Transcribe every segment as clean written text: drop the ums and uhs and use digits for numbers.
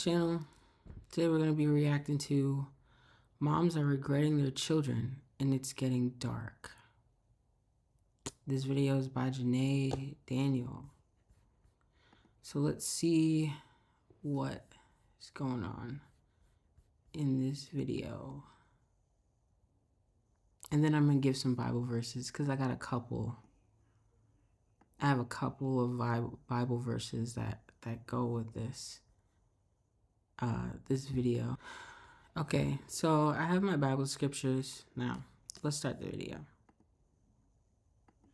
channel. Today we're going to be reacting to Moms Are Regretting Their Children and It's Getting Dark. This video is by Janae Daniel. So let's see what is going on in this video. And then I'm going to give some Bible verses because I got a couple. I have a couple of Bible verses that go with this video. Okay, so I have my Bible scriptures now. Let's start the video.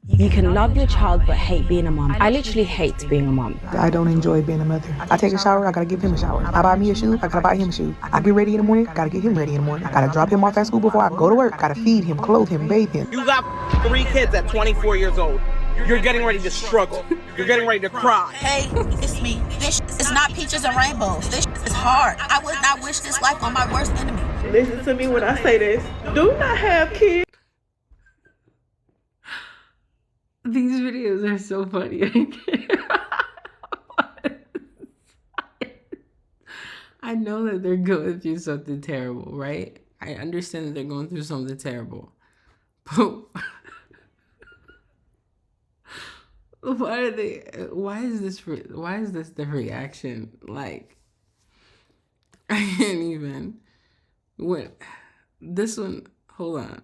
You can love your child but hate being a mom. I literally hate being a mom. I don't enjoy being a mother. I take a shower, I gotta give him a shower. I buy me a shoe, I gotta buy him a shoe. I get ready in the morning, I gotta get him ready in the morning. I gotta drop him off at school before I go to work. I gotta feed him, clothe him, bathe him. You got 3 kids at 24 years old. You're getting ready to struggle. You're getting ready to cry. Hey, it's me. This is not peaches and rainbows. This is hard. I would not wish this life on my worst enemy. Listen to me when I say this. Do not have kids. These videos are so funny. I know that they're going through something terrible, right? I understand that they're going through something terrible. But why is this the reaction? Like, I can't even. This one, hold on.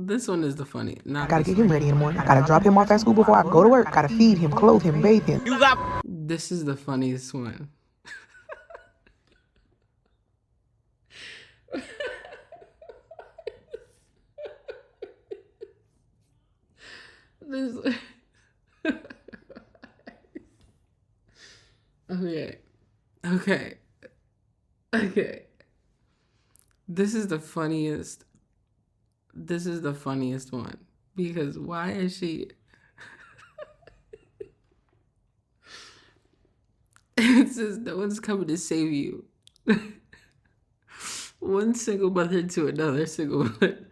This one is the funny. I gotta get him ready in the morning. I gotta drop him off at school before I go to work. I gotta feed him, clothe him, bathe him. This is the funniest one. Okay. This is the funniest. This is the funniest one because why is she? It says no one's coming to save you. One single mother to another single mother.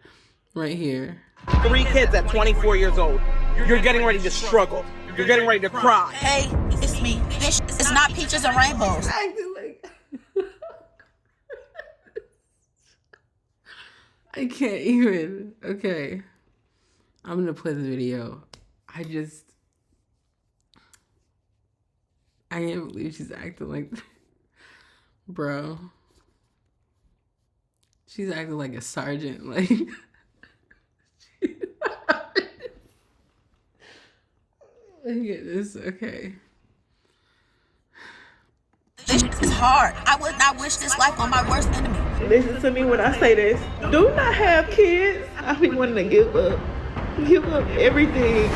Right here. 3 kids at 24 years old. You're getting ready to struggle. You're getting ready to cry. Hey, it's me. This is not peaches and rainbows. I can't even. Okay. I'm gonna play the video. I can't believe she's acting like, bro. She's acting like a sergeant. Like, look at this. Okay. This is hard. I would not wish this life on my worst enemy. Listen to me when I say this. Do not have kids. I be wanting to give up everything.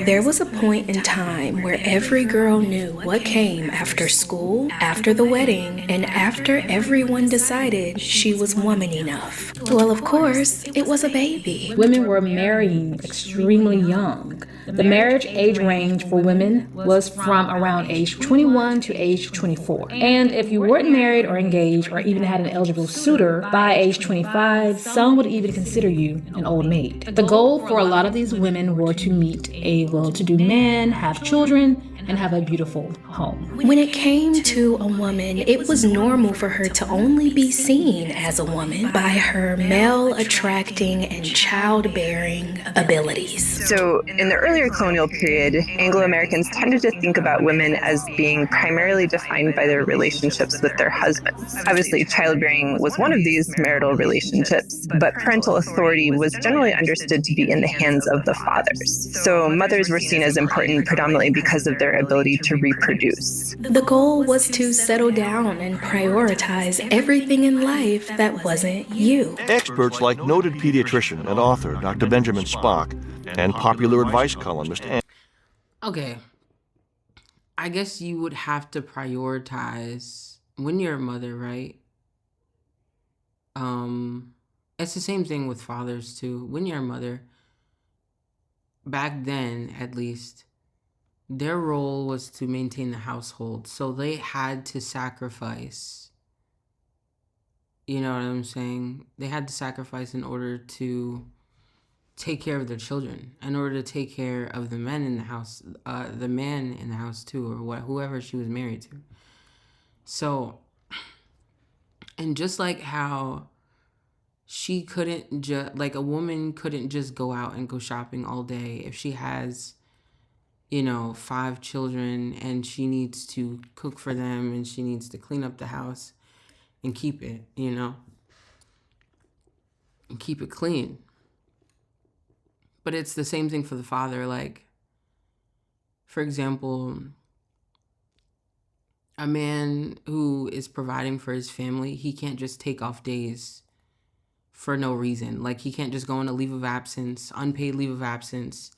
There was a point in time where every girl knew what came after school, after the wedding, and after everyone decided she was woman enough. Well, of course, it was a baby. Women were marrying extremely young. The marriage age range for women was from around age 21 to age 24. And if you weren't married or engaged or even had an eligible suitor by age 25, some would even consider you an old maid. The goal for a lot of these women were to meet a well-to-do man, have children, and have a beautiful home. When it came to a woman, it was normal for her to only be seen as a woman by her male-attracting and childbearing abilities. So in the earlier colonial period, Anglo-Americans tended to think about women as being primarily defined by their relationships with their husbands. Obviously, childbearing was one of these marital relationships, but parental authority was generally understood to be in the hands of the fathers. So mothers were seen as important predominantly because of their ability to reproduce. The goal was to settle down and prioritize everything in life that wasn't you. Experts like noted pediatrician and author Dr. Benjamin Spock and popular advice columnist. Okay. I guess you would have to prioritize when you're a mother, right? It's the same thing with fathers too. When you're a mother, back then at least, their role was to maintain the household. So they had to sacrifice. You know what I'm saying? They had to sacrifice in order to take care of their children, in order to take care of the men in the house, the man in the house too, or whoever she was married to. So, and just like how she couldn't just, like a woman couldn't just go out and go shopping all day if she has, 5 children and she needs to cook for them and she needs to clean up the house and keep it, and keep it clean. But it's the same thing for the father. Like, for example, a man who is providing for his family, he can't just take off days for no reason. Like, he can't just go on a leave of absence, unpaid leave of absence,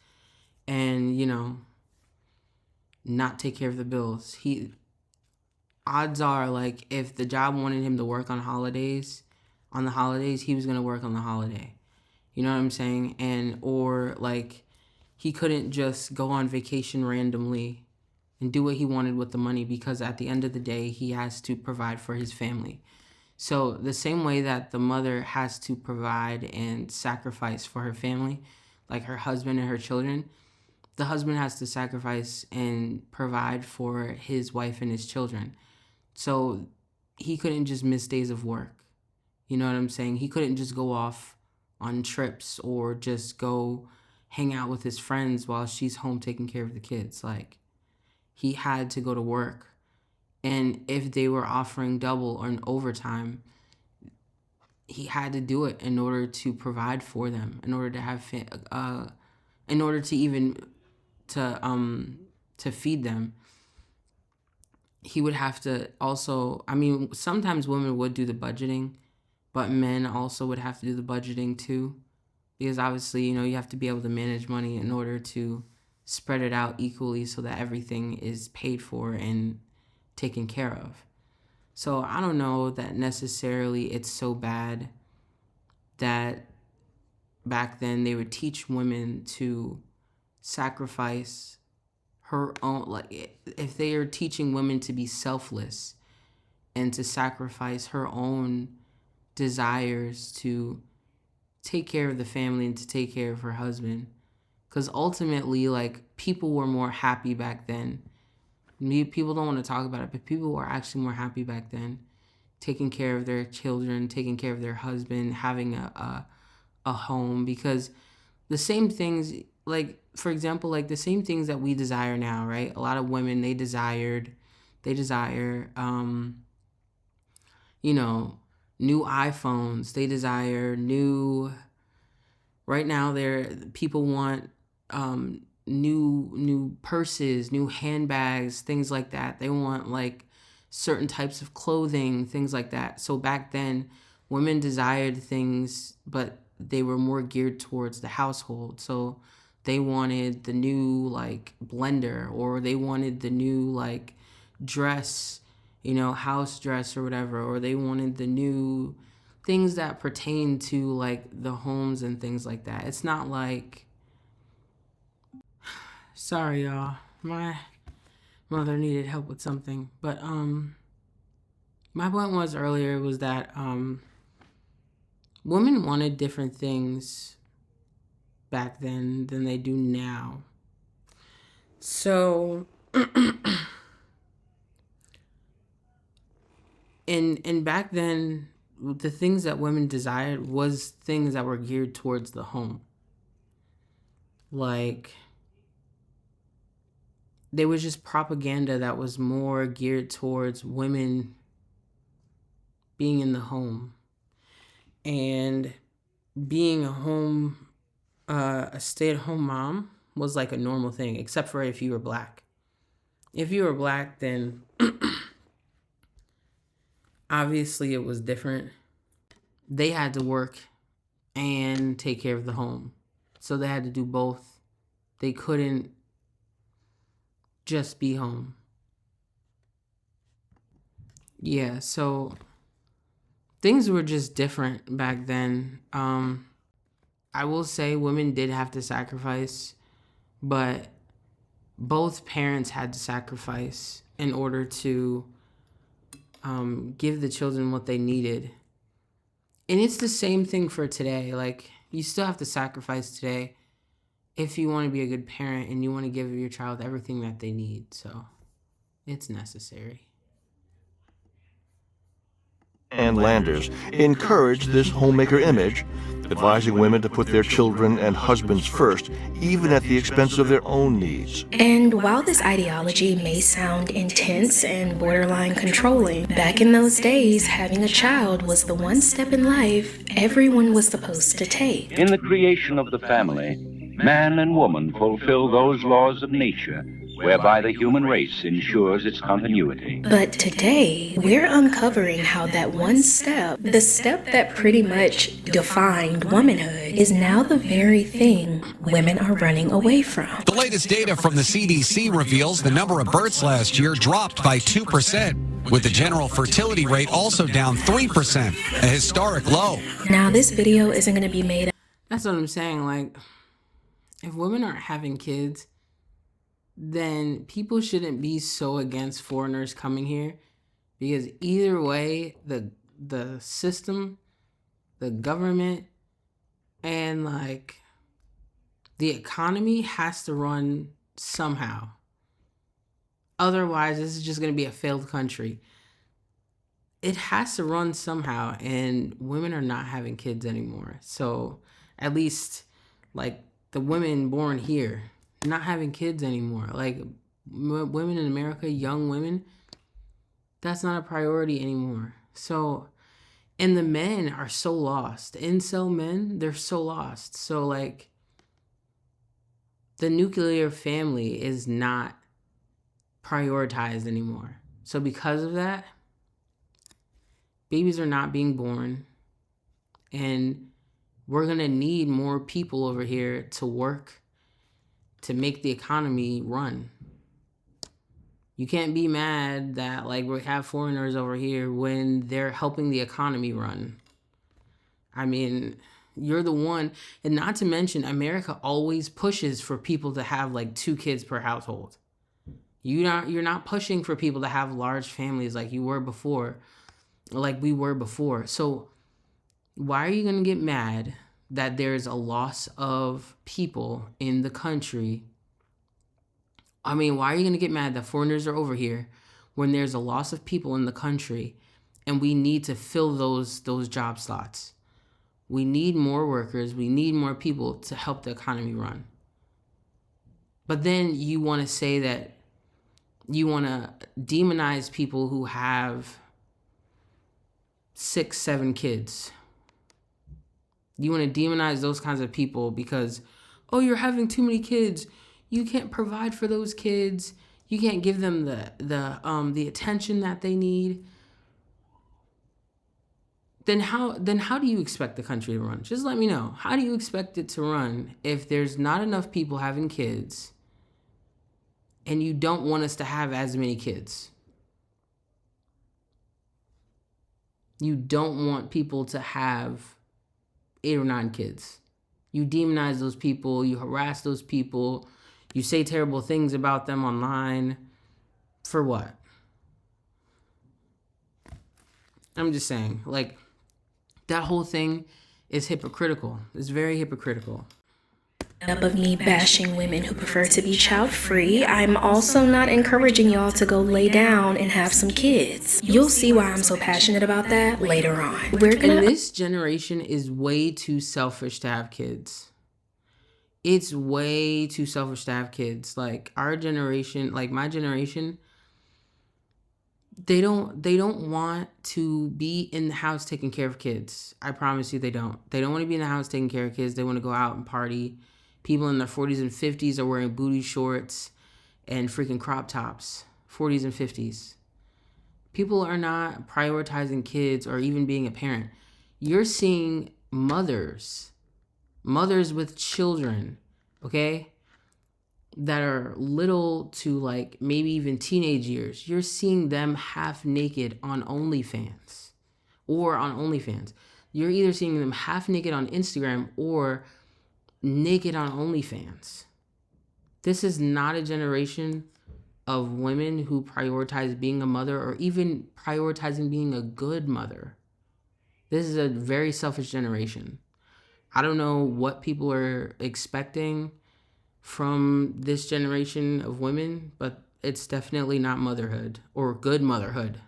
and, not take care of the bills. Odds are, like, if the job wanted him to work on the holidays, he was going to work on the holiday. You know what I'm saying? Or like, he couldn't just go on vacation randomly and do what he wanted with the money, because at the end of the day, he has to provide for his family. So the same way that the mother has to provide and sacrifice for her family, like her husband and her children, the husband has to sacrifice and provide for his wife and his children. So he couldn't just miss days of work. You know what I'm saying? He couldn't just go off on trips or just go hang out with his friends while she's home taking care of the kids. Like, he had to go to work. And if they were offering double or an overtime, he had to do it in order to provide for them, in order to have, in order to even to feed them. He would have to also, I mean, sometimes women would do the budgeting, but men also would have to do the budgeting too, because obviously, you have to be able to manage money in order to spread it out equally so that everything is paid for and taken care of. So I don't know that necessarily it's so bad that back then they would teach women to sacrifice her own, like if they are teaching women to be selfless and to sacrifice her own desires to take care of the family and to take care of her husband. Because ultimately, like, people were more happy back then. People don't want to talk about it, but people were actually more happy back then, taking care of their children, taking care of their husband, having a home. Because the same things, like, for example, like the same things that we desire now, right? A lot of women, they desire, new iPhones. They desire new. Right now, people want new purses, new handbags, things like that. They want like certain types of clothing, things like that. So back then, women desired things, but they were more geared towards the household. So they wanted the new like blender, or they wanted the new like dress, house dress or whatever, or they wanted the new things that pertain to like the homes and things like that. It's not like, sorry y'all, my mother needed help with something, but my point was earlier was that women wanted different things back then than they do now. So and back then, the things that women desired was things that were geared towards the home. Like, there was just propaganda that was more geared towards women being in the home and being a stay-at-home mom was like a normal thing, except for if you were black. If you were black, then obviously it was different. They had to work and take care of the home. So they had to do both. They couldn't just be home. Yeah, so things were just different back then. I will say women did have to sacrifice, but both parents had to sacrifice in order to give the children what they needed. And it's the same thing for today. Like, you still have to sacrifice today if you want to be a good parent and you want to give your child everything that they need. So it's necessary. and Landers encouraged this homemaker image, advising women to put their children and husbands first, even at the expense of their own needs. And while this ideology may sound intense and borderline controlling, back in those days, having a child was the one step in life everyone was supposed to take. In the creation of the family, man and woman fulfill those laws of nature whereby the human race ensures its continuity. But today, we're uncovering how that one step, the step that pretty much defined womanhood, is now the very thing women are running away from. The latest data from the CDC reveals the number of births last year dropped by 2%, with the general fertility rate also down 3%, a historic low. Now, this video isn't going to be made. That's what I'm saying. Like, if women aren't having kids, then people shouldn't be so against foreigners coming here, because either way, the system, the government, and like the economy has to run somehow. Otherwise, this is just going to be a failed country. It has to run somehow, and women are not having kids anymore. So at least like the women born here, not having kids anymore. Like women in America, young women, that's not a priority anymore. So, and the men are so lost. Incel men, they're so lost. So like the nuclear family is not prioritized anymore. So because of that, babies are not being born, and we're gonna need more people over here to work to make the economy run. You can't be mad that like we have foreigners over here when they're helping the economy run. I mean, you're the one, and not to mention America always pushes for people to have like 2 kids per household. You're not pushing for people to have large families like you were before, like we were before. So why are you gonna get mad that there's a loss of people in the country? I mean, why are you going to get mad that foreigners are over here when there's a loss of people in the country and we need to fill those job slots? We need more workers. We need more people to help the economy run. But then you want to say that you want to demonize people who have 6, 7 kids. You want to demonize those kinds of people because, oh, you're having too many kids. You can't provide for those kids. You can't give them the attention that they need. Then how do you expect the country to run? Just let me know. How do you expect it to run if there's not enough people having kids and you don't want us to have as many kids? You don't want people to have 8 or 9 kids. You demonize those people, you harass those people, you say terrible things about them online. For what? I'm just saying, like, that whole thing is hypocritical. It's very hypocritical. Up of me bashing women who prefer to be child-free, I'm also not encouraging y'all to go lay down and have some kids. You'll see why I'm so passionate about that later on. And this generation is way too selfish to have kids. It's way too selfish to have kids. Like our generation, like my generation, they don't want to be in the house taking care of kids. I promise you they don't. They don't want to be in the house taking care of kids. They want to go out and party. People in their 40s and 50s are wearing booty shorts and freaking crop tops. 40s and 50s. People are not prioritizing kids or even being a parent. You're seeing mothers with children, okay, that are little to like maybe even teenage years. You're seeing them half naked on OnlyFans or on OnlyFans. You're either seeing them half naked on Instagram or naked on OnlyFans. This is not a generation of women who prioritize being a mother or even prioritizing being a good mother. This is a very selfish generation. I don't know what people are expecting from this generation of women, but it's definitely not motherhood or good motherhood.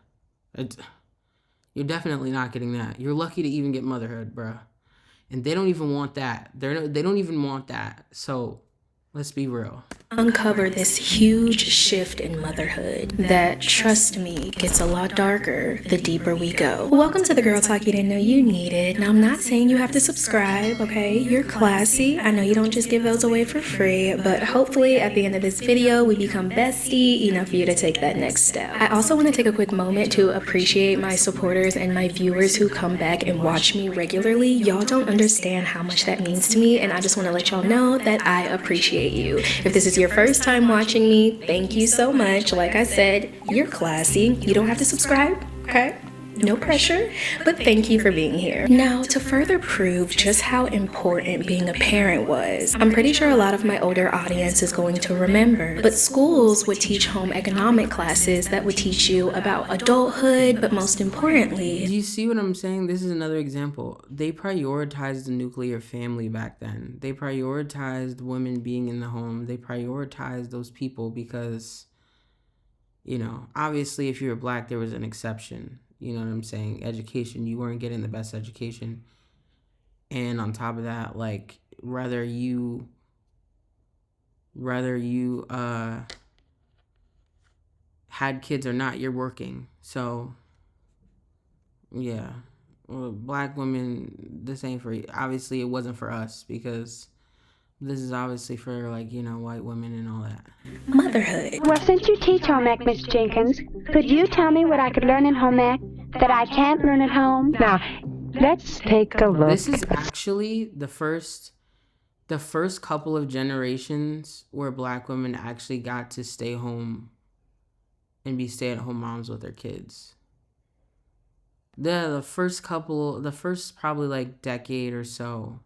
You're definitely not getting that. You're lucky to even get motherhood, bruh. And they don't even want that. They don't even want that. So let's be real. Uncover this huge shift in motherhood that, trust me, gets a lot darker the deeper we go. Welcome to the Girl Talk You Didn't Know You Needed. Now, I'm not saying you have to subscribe, okay? You're classy. I know you don't just give those away for free, but hopefully at the end of this video, we become bestie enough for you to take that next step. I also want to take a quick moment to appreciate my supporters and my viewers who come back and watch me regularly. Y'all don't understand how much that means to me, and I just want to let y'all know that I appreciate you. If this is your first time watching me, thank you so much. Like I said, you're classy. You don't have to subscribe, okay? No pressure, but thank you for being here. Now, to further prove just how important being a parent was, I'm pretty sure a lot of my older audience is going to remember, but schools would teach home economic classes that would teach you about adulthood, but most importantly... Do you see what I'm saying? This is another example. They prioritized the nuclear family back then. They prioritized women being in the home. They prioritized those people because, you know, obviously if you were black, there was an exception. You know what I'm saying? Education, you weren't getting the best education. And on top of that, like, whether you had kids or not, you're working. So, yeah. Well, black women, this ain't for you. Obviously, it wasn't for us because this is obviously for, like, you know, white women and all that. Motherhood. Well, since you teach home ec, Miss Jenkins, could you tell me what I could learn in home ec that I can't learn at home? Now, let's take a look. This is actually the first couple of generations where black women actually got to stay home and be stay-at-home moms with their kids. The first probably like decade or so.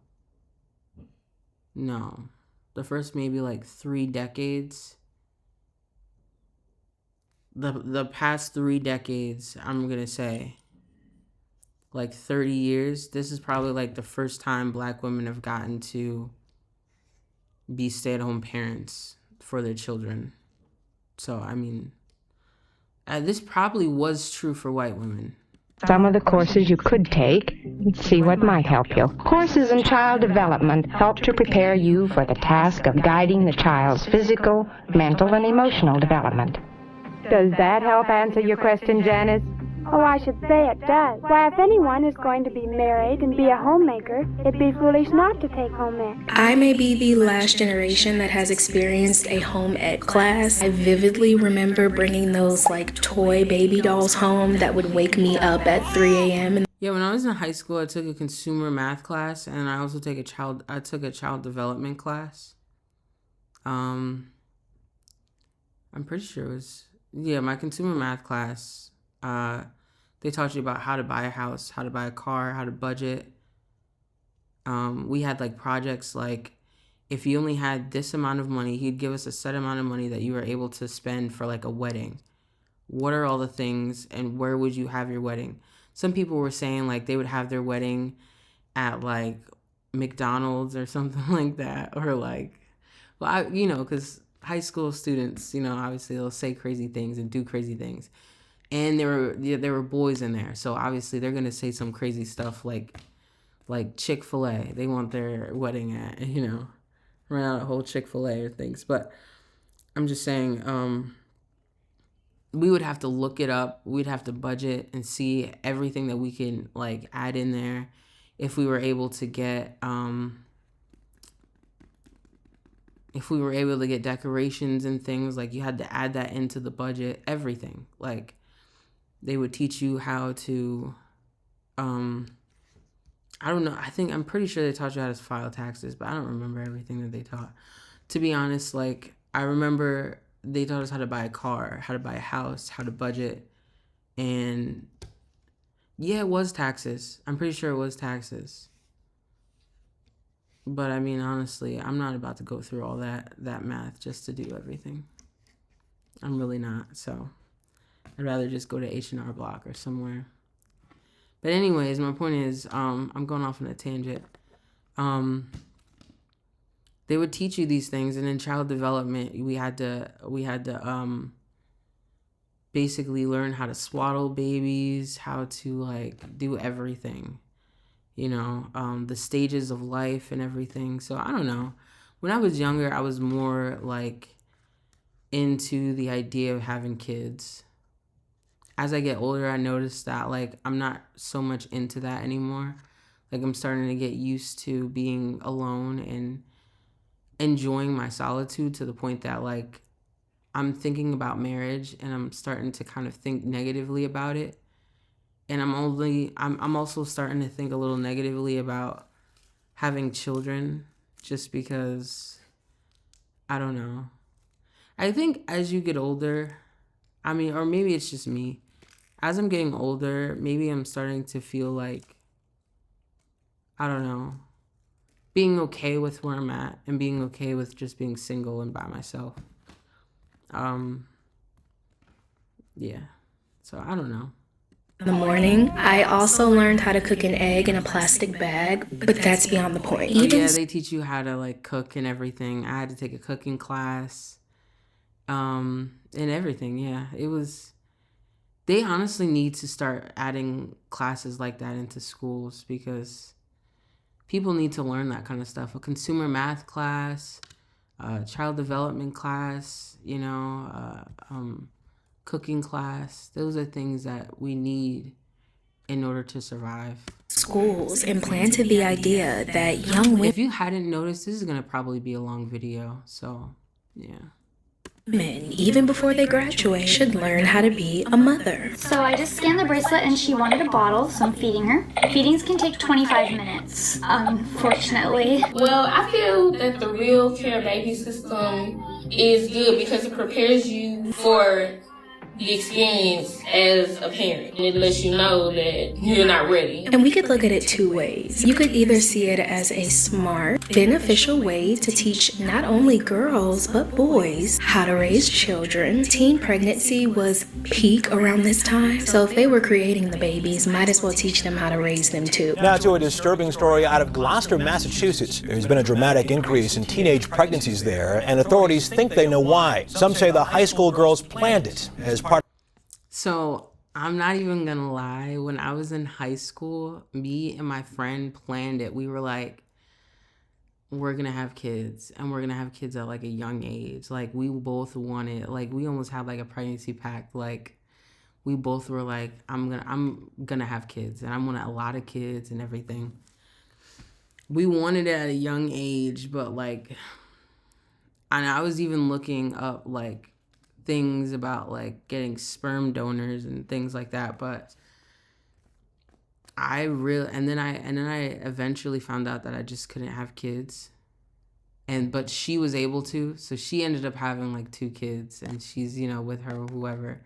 No. The first maybe like 3 decades. The past 3 decades, I'm going to say, like 30 years, this is probably like the first time black women have gotten to be stay-at-home parents for their children. So, I mean, this probably was true for white women. Some of the courses you could take and see what might help you. Courses in child development help to prepare you for the task of guiding the child's physical, mental, and emotional development. Does that help answer your question, Janice? Oh, I should say it does. Why, if anyone is going to be married and be a homemaker, it'd be foolish not to take home ec. I may be the last generation that has experienced a home ec class. I vividly remember bringing those like toy baby dolls home that would wake me up at 3 a.m. Yeah, when I was in high school, I took a consumer math class, and I also took a child development class. I'm pretty sure it was, yeah, my consumer math class. They taught you about how to buy a house, how to buy a car, how to budget. We had like projects like, if you only had this amount of money, he'd give us a set amount of money that you were able to spend for like a wedding. What are all the things and where would you have your wedding? Some people were saying like they would have their wedding at like McDonald's or something like that. Or like, well, because high school students, obviously they'll say crazy things and do crazy things. And there were boys in there. So obviously they're going to say some crazy stuff like Chick-fil-A. They want their wedding at, run out a whole Chick-fil-A or things. But I'm just saying, we would have to look it up. We'd have to budget and see everything that we can like add in there. If we were able to get, decorations and things, like you had to add that into the budget, everything. Like they would teach you how to, I don't know. I'm pretty sure they taught you how to file taxes, but I don't remember everything that they taught. To be honest, like I remember they taught us how to buy a car, how to buy a house, how to budget. And yeah, it was taxes. I'm pretty sure it was taxes. But I mean, honestly, I'm not about to go through all that math just to do everything. I'm really not. So I'd rather just go to H&R Block or somewhere. But anyways, my point is, I'm going off on a tangent. They would teach you these things, and in child development, we had to basically learn how to swaddle babies, how to like do everything, the stages of life and everything. So I don't know. When I was younger, I was more like into the idea of having kids. As I get older, I noticed that like I'm not so much into that anymore. Like I'm starting to get used to being alone and enjoying my solitude to the point that like I'm thinking about marriage and I'm starting to kind of think negatively about it. And I'm also starting to think a little negatively about having children just because I don't know. I think as you get older, I mean, or maybe it's just me. As I'm getting older, maybe I'm starting to feel like, I don't know, being okay with where I'm at and being okay with just being single and by myself. Yeah. So I don't know. In the morning, I also learned how to cook an egg in a plastic bag, but that's beyond the point. Yeah, they teach you how to like cook and everything. I had to take a cooking class, and everything. Yeah, they honestly need to start adding classes like that into schools because people need to learn that kind of stuff. A consumer math class, child development class, cooking class. Those are things that we need in order to survive. Schools implanted the idea that young women, if you hadn't noticed, this is going to probably be a long video. So, yeah. Even before they graduate, should learn how to be a mother. So I just scanned the bracelet and she wanted a bottle, so I'm feeding her. Feedings can take 25 minutes, unfortunately. Well, I feel that the Real Care Baby system is good because it prepares you for the experience as a parent. And it lets you know that you're not ready. And we could look at it two ways. You could either see it as a smart, beneficial way to teach not only girls, but boys how to raise children. Teen pregnancy was peak around this time. So if they were creating the babies, might as well teach them how to raise them too. Now to a disturbing story out of Gloucester, Massachusetts. There's been a dramatic increase in teenage pregnancies there, and authorities think they know why. Some say the high school girls planned it as part. So I'm not even gonna lie. When I was in high school, me and my friend planned it. We were like, we're gonna have kids, and we're gonna have kids at like a young age. Like we both wanted, like we almost had like a pregnancy pact. Like we both were like, I'm gonna have kids, and I want a lot of kids and everything. We wanted it at a young age, but like, and I was even looking up like things about like getting sperm donors and things like that, but and then I eventually found out that I just couldn't have kids, but she was able to, so she ended up having like 2 kids, and she's with her whoever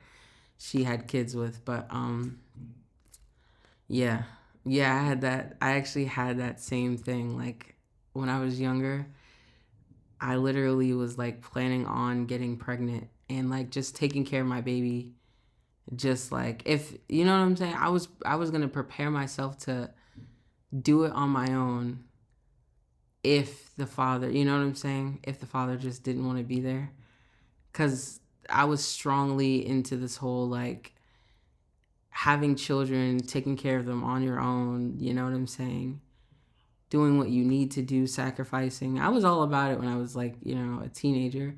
she had kids with. But yeah, I actually had that same thing. Like when I was younger, I literally was like planning on getting pregnant and like just taking care of my baby, just like, if you know what I'm saying. I was gonna prepare myself to do it on my own if the father, you know what I'm saying, if the father just didn't want to be there, because I was strongly into this whole like having children, taking care of them on your own, you know what I'm saying, doing what you need to do, sacrificing. I was all about it when I was like, a teenager.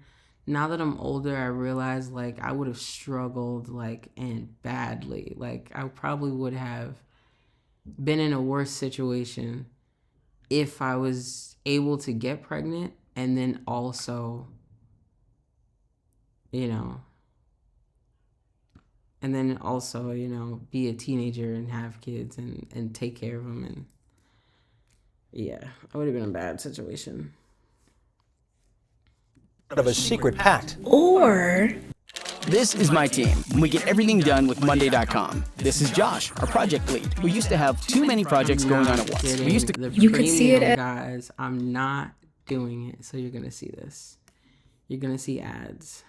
Now that I'm older, I realize like I would have struggled like and badly. Like I probably would have been in a worse situation if I was able to get pregnant and then also, be a teenager and have kids and take care of them. And yeah, I would have been in a bad situation. Of a secret pact. Or this is my team, and we get everything done with Monday.com. This is Josh, our project lead, who used to have too many projects going on at once. You could see it, guys. I'm not doing it, so you're gonna see this. You're gonna see ads.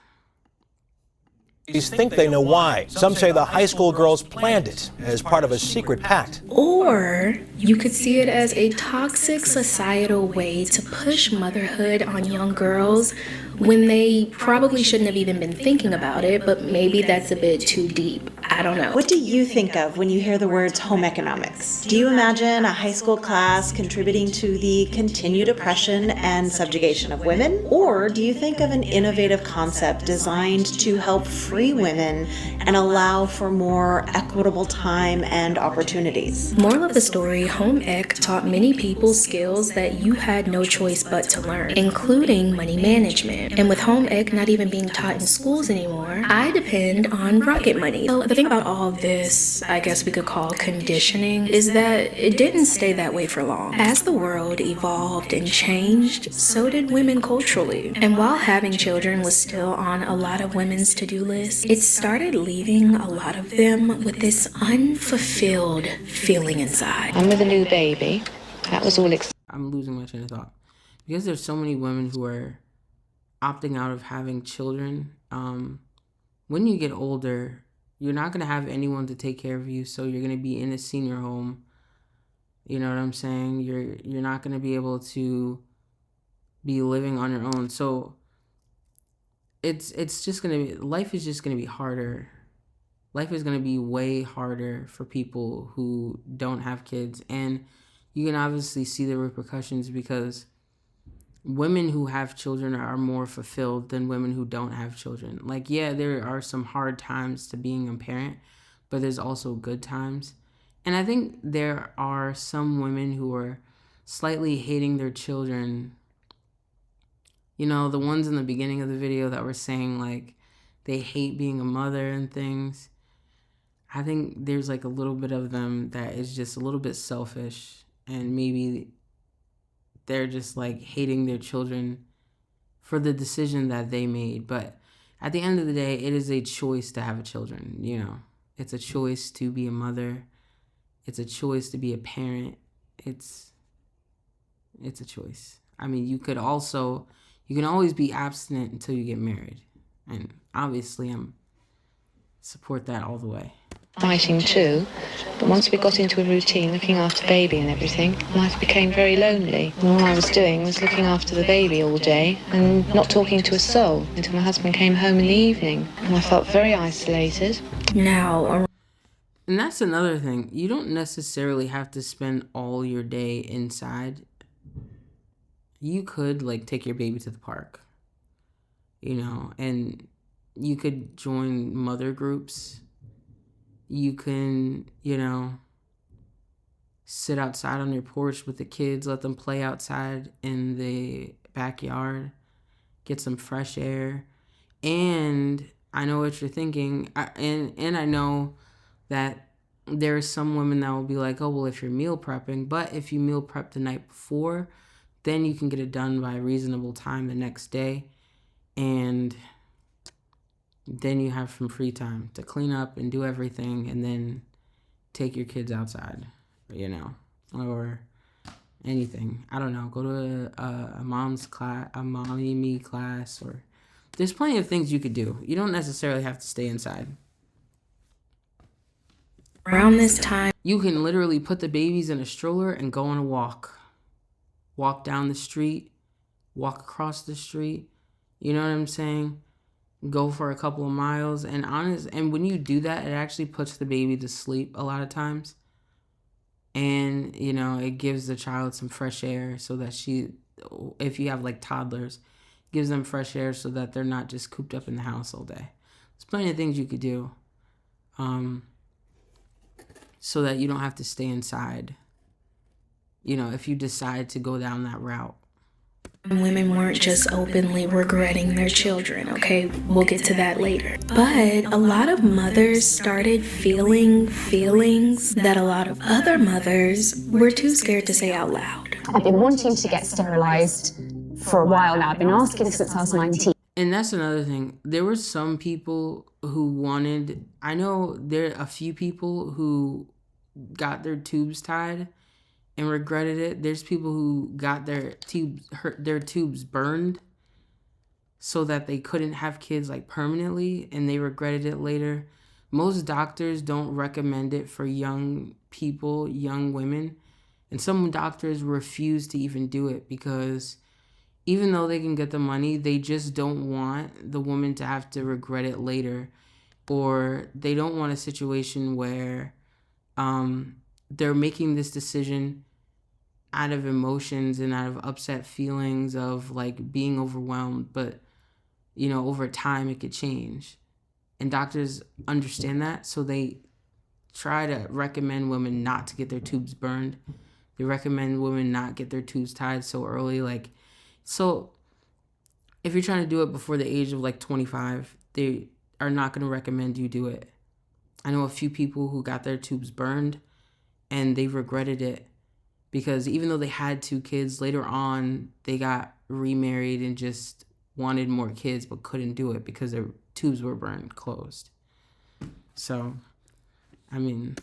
These think they know why. Some say the high school girls planned it as part of a secret pact. Or you could see it as a toxic societal way to push motherhood on young girls when they probably shouldn't have even been thinking about it, but maybe that's a bit too deep. I don't know. What do you think of when you hear the words home economics? Do you imagine a high school class contributing to the continued oppression and subjugation of women? Or do you think of an innovative concept designed to help free women and allow for more equitable time and opportunities? Moral of the story, home ec taught many people skills that you had no choice but to learn, including money management. And with home ec not even being taught in schools anymore, I depend on Rocket Money. So the thing about all this, I guess we could call conditioning, is that it didn't stay that way for long. As the world evolved and changed, so did women culturally. And while having children was still on a lot of women's to-do lists, it started leaving a lot of them with this unfulfilled feeling inside. I'm with a new baby. That was all I'm losing my train of thought. Because there's so many women who are opting out of having children. When you get older, you're not going to have anyone to take care of you, so you're going to be in a senior home. You know what I'm saying? You're not going to be able to be living on your own. So it's just going to be, life is just going to be harder. Life is going to be way harder for people who don't have kids. And you can obviously see the repercussions because women who have children are more fulfilled than women who don't have children. Like, yeah, there are some hard times to being a parent, but there's also good times. And I think there are some women who are slightly hating their children. You know, the ones in the beginning of the video that were saying, like, they hate being a mother and things. I think there's, like, a little bit of them that is just a little bit selfish, and maybe they're just like hating their children for the decision that they made. But at the end of the day, it is a choice to have children. You know, it's a choice to be a mother. It's a choice to be a parent. It's a choice. I mean, you can always be abstinent until you get married. And obviously support that all the way. Fighting too, but once we got into a routine looking after baby and everything, life became very lonely. And all I was doing was looking after the baby all day and not talking to a soul until my husband came home in the evening. And I felt very isolated. Now, and that's another thing. You don't necessarily have to spend all your day inside. You could, like, take your baby to the park, you know, and you could join mother groups. You can, you know, sit outside on your porch with the kids, let them play outside in the backyard, get some fresh air. And I know what you're thinking. And I know that there are some women that will be like, oh, well, if you're meal prepping, but if you meal prep the night before, then you can get it done by a reasonable time the next day. And then you have some free time to clean up and do everything, and then take your kids outside, you know, or anything. I don't know. Go to a mom's class, a mommy me class, or there's plenty of things you could do. You don't necessarily have to stay inside. Around this time, you can literally put the babies in a stroller and go on a walk. Walk down the street, walk across the street. You know what I'm saying? Go for a couple of miles. And when you do that, it actually puts the baby to sleep a lot of times. And, you know, it gives the child some fresh air so that if you have like toddlers, gives them fresh air so that they're not just cooped up in the house all day. There's plenty of things you could do so that you don't have to stay inside, you know, if you decide to go down that route. Women weren't just openly regretting their children, okay? We'll get to that later. But a lot of mothers started feeling feelings that a lot of other mothers were too scared to say out loud. I've been wanting to get sterilised for a while now. I've been asking since I was 19. And that's another thing. There were some people who I know there are a few people who got their tubes tied and regretted it. There's people who got their tubes burned so that they couldn't have kids like permanently, and they regretted it later. Most doctors don't recommend it for young people, young women, and some doctors refuse to even do it because even though they can get the money, they just don't want the woman to have to regret it later, or they don't want a situation where they're making this decision out of emotions and out of upset feelings of like being overwhelmed, but over time it could change. And doctors understand that, so they try to recommend women not to get their tubes burned. They recommend women not get their tubes tied so early. So if you're trying to do it before the age of 25, they are not going to recommend you do it. I know a few people who got their tubes burned and they regretted it, because even though they had 2 kids, later on they got remarried and just wanted more kids but couldn't do it because their tubes were burned closed. So, I mean...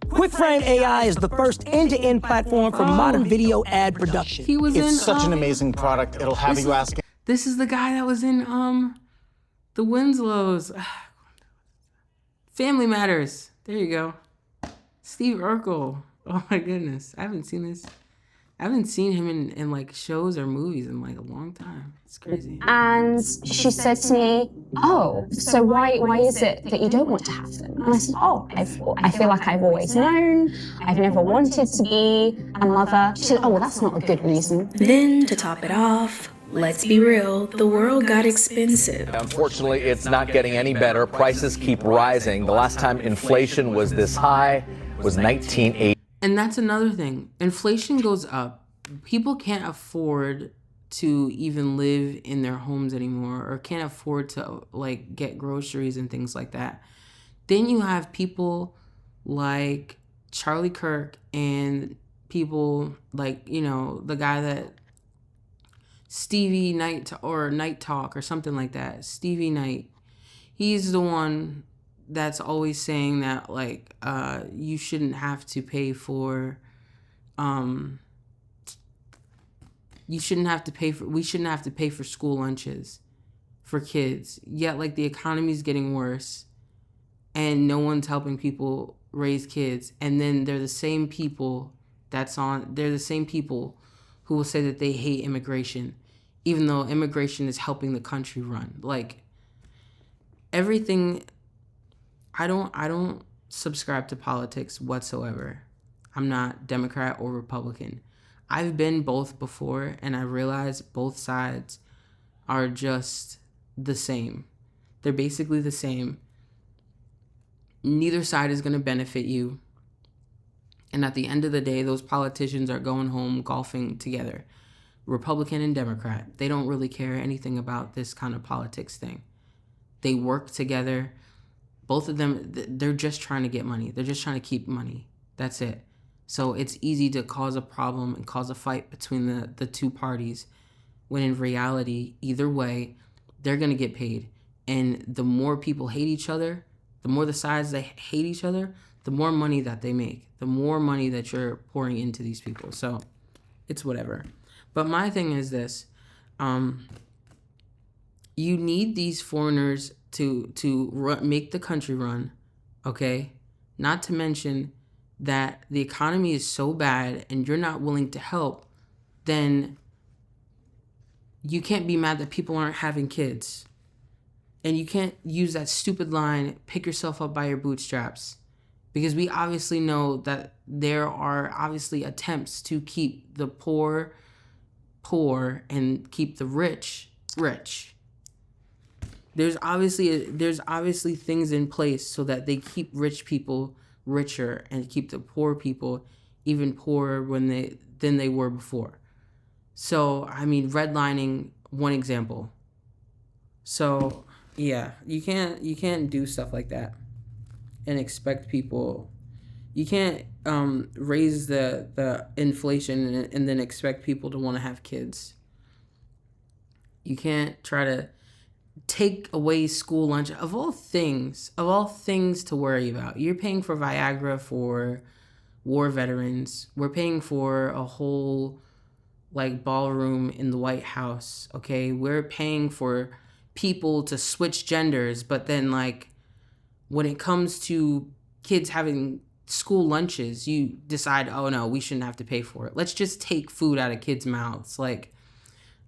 QuickFrame AI is the first end-to-end platform for modern video ad production. He was it's in, such an amazing product. It'll have you asking. This is the guy that was in the Winslows. Family Matters. There you go. Steve Urkel. Oh my goodness. I haven't seen this. I haven't seen him in shows or movies in a long time. It's crazy. And she said to me, "Oh, so why is it that you don't want to have them?" And I said, "Oh, I feel like I've always known. I've never wanted to be a mother." She said, "Oh, well, that's not a good reason." Then, to top it off, let's be real, the world got expensive. Unfortunately, it's not getting any better. Prices keep rising. The last time inflation was this high was 1980. And that's another thing. Inflation goes up. People can't afford to even live in their homes anymore, or can't afford to get groceries and things like that. Then you have people like Charlie Kirk and people like, the guy that Stevie Night Talk or something like that. Stevie Night. He's the one that's always saying that you shouldn't have to pay for we shouldn't have to pay for school lunches for kids. Yet the economy's getting worse and no one's helping people raise kids. And then they're the same people who will say that they hate immigration, even though immigration is helping the country run. Everything. I don't subscribe to politics whatsoever. I'm not Democrat or Republican. I've been both before, and I realize both sides are just the same. They're basically the same. Neither side is going to benefit you. And at the end of the day, those politicians are going home golfing together. Republican and Democrat. They don't really care anything about this kind of politics thing. They work together. Both of them, they're just trying to get money. They're just trying to keep money. That's it. So it's easy to cause a problem and cause a fight between the two parties, when in reality, either way, they're going to get paid. And the more people hate each other, the more the sides they hate each other, the more money that they make, the more money that you're pouring into these people. So it's whatever. But my thing is this. You need these foreigners to make the country run, okay? Not to mention that the economy is so bad and you're not willing to help, then you can't be mad that people aren't having kids. And you can't use that stupid line, pick yourself up by your bootstraps. Because we obviously know that there are obviously attempts to keep the poor poor and keep the rich rich. There's obviously things in place so that they keep rich people richer and keep the poor people even poorer than they were before. So, I mean, redlining, one example. So, yeah, you can't do stuff like that and expect people. You can't raise the inflation and then expect people to want to have kids. You can't try to take away school lunch, of all things to worry about. You're paying for Viagra for war veterans. We're paying for a whole ballroom in the White House, okay? We're paying for people to switch genders, but then when it comes to kids having school lunches, you decide, oh no, we shouldn't have to pay for it. Let's just take food out of kids' mouths.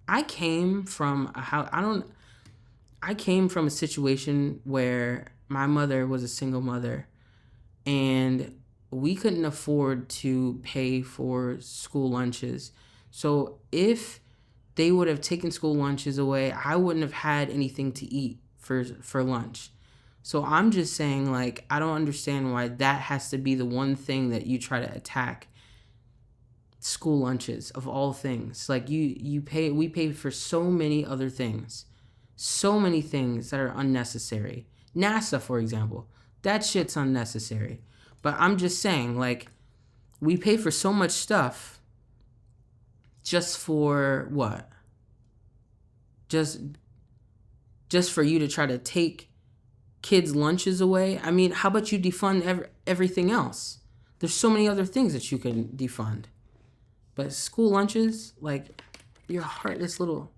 I came from a house. I came from a situation where my mother was a single mother, and we couldn't afford to pay for school lunches. So if they would have taken school lunches away, I wouldn't have had anything to eat for lunch. So I'm just saying, like, I don't understand why that has to be the one thing that you try to attack. School lunches of all things. Like we pay for so many other things. So many things that are unnecessary. NASA, for example. That shit's unnecessary. But I'm just saying, like, we pay for so much stuff just for what? Just for you to try to take kids' lunches away? I mean, how about you defund everything else? There's so many other things that you can defund. But school lunches, like, you're heartless little.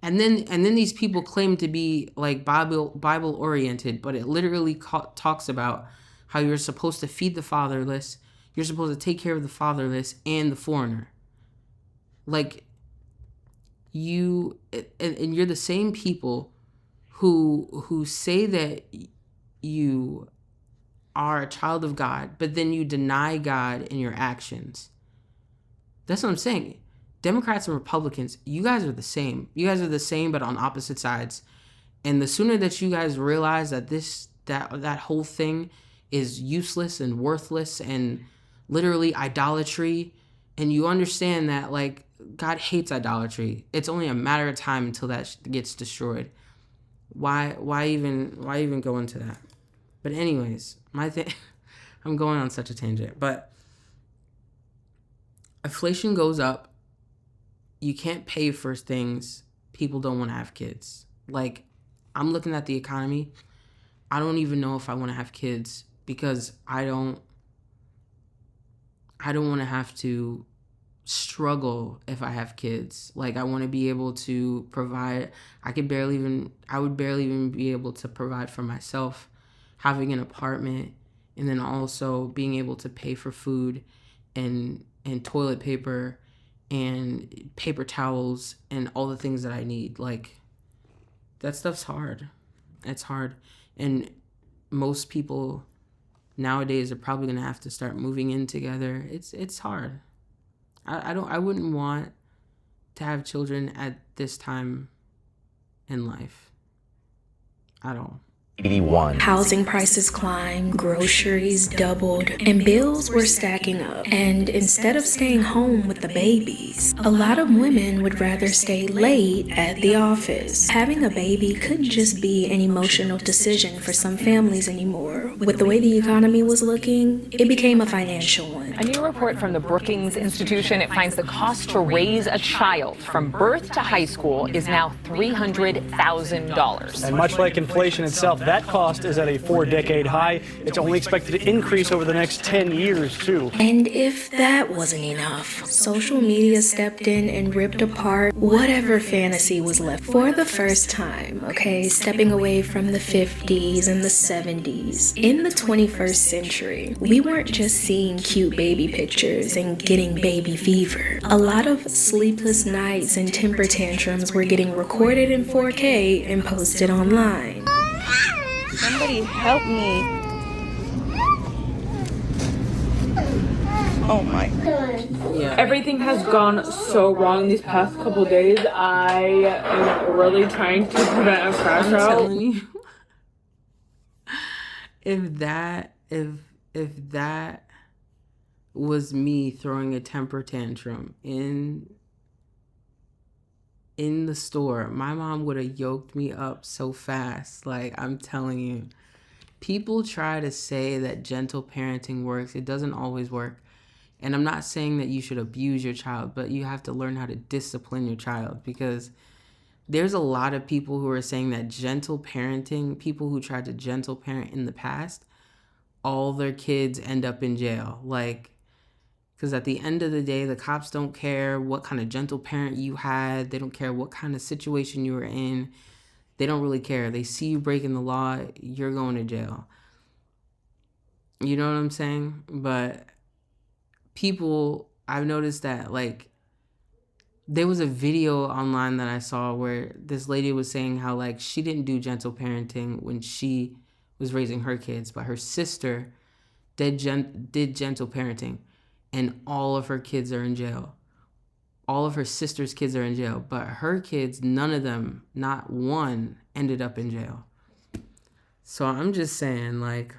And then these people claim to be like Bible oriented, but it literally talks about how you're supposed to feed the fatherless, you're supposed to take care of the fatherless and the foreigner. Like, and you're the same people who say that you are a child of God, but then you deny God in your actions. That's what I'm saying. Democrats and Republicans, you guys are the same. You guys are the same, but on opposite sides. And the sooner that you guys realize that that whole thing is useless and worthless and literally idolatry, and you understand that, like, God hates idolatry. It's only a matter of time until that gets destroyed. Why even go into that? But anyways, my thing, I'm going on such a tangent, but inflation goes up. You can't pay for things. People don't want to have kids. Like, I'm looking at the economy. I don't even know if I want to have kids because I don't want to have to struggle if I have kids. Like, I want to be able to provide. I would barely even be able to provide for myself, having an apartment, and then also being able to pay for food and toilet paper and paper towels and all the things that I need. Like, that stuff's hard. It's hard. And most people nowadays are probably going to have to start moving in together. It's hard. I wouldn't want to have children at this time in life at all. 81. Housing prices climbed, groceries doubled, and bills were stacking up. And instead of staying home with the babies, a lot of women would rather stay late at the office. Having a baby couldn't just be an emotional decision for some families anymore. With the way the economy was looking, it became a financial one. A new report from the Brookings Institution, it finds the cost to raise a child from birth to high school is now $300,000. And much like inflation itself, that cost is at a 4-decade high. It's only expected to increase over the next 10 years, too. And if that wasn't enough, social media stepped in and ripped apart whatever fantasy was left. For the first time, stepping away from the 50s and the 70s. In the 21st century, we weren't just seeing cute baby pictures and getting baby fever. A lot of sleepless nights and temper tantrums were getting recorded in 4K and posted online. Somebody help me. Oh my. Yeah. Everything has gone so wrong these past couple days. I am really trying to prevent a crash out. I'm telling you, if that was me throwing a temper tantrum in the store, my mom would have yoked me up so fast. Like, I'm telling you, people try to say that gentle parenting works. It doesn't always work. And I'm not saying that you should abuse your child, but you have to learn how to discipline your child, because there's a lot of people who are saying that gentle parenting, people who tried to gentle parent in the past, all their kids end up in jail. Like, because at the end of the day, the cops don't care what kind of gentle parent you had. They don't care what kind of situation you were in. They don't really care. They see you breaking the law, you're going to jail. You know what I'm saying? But people, I've noticed that, like, there was a video online that I saw where this lady was saying how like she didn't do gentle parenting when she was raising her kids, but her sister did gentle parenting, and all of her kids are in jail. All of her sister's kids are in jail, but her kids, none of them, not one, ended up in jail. So I'm just saying, like,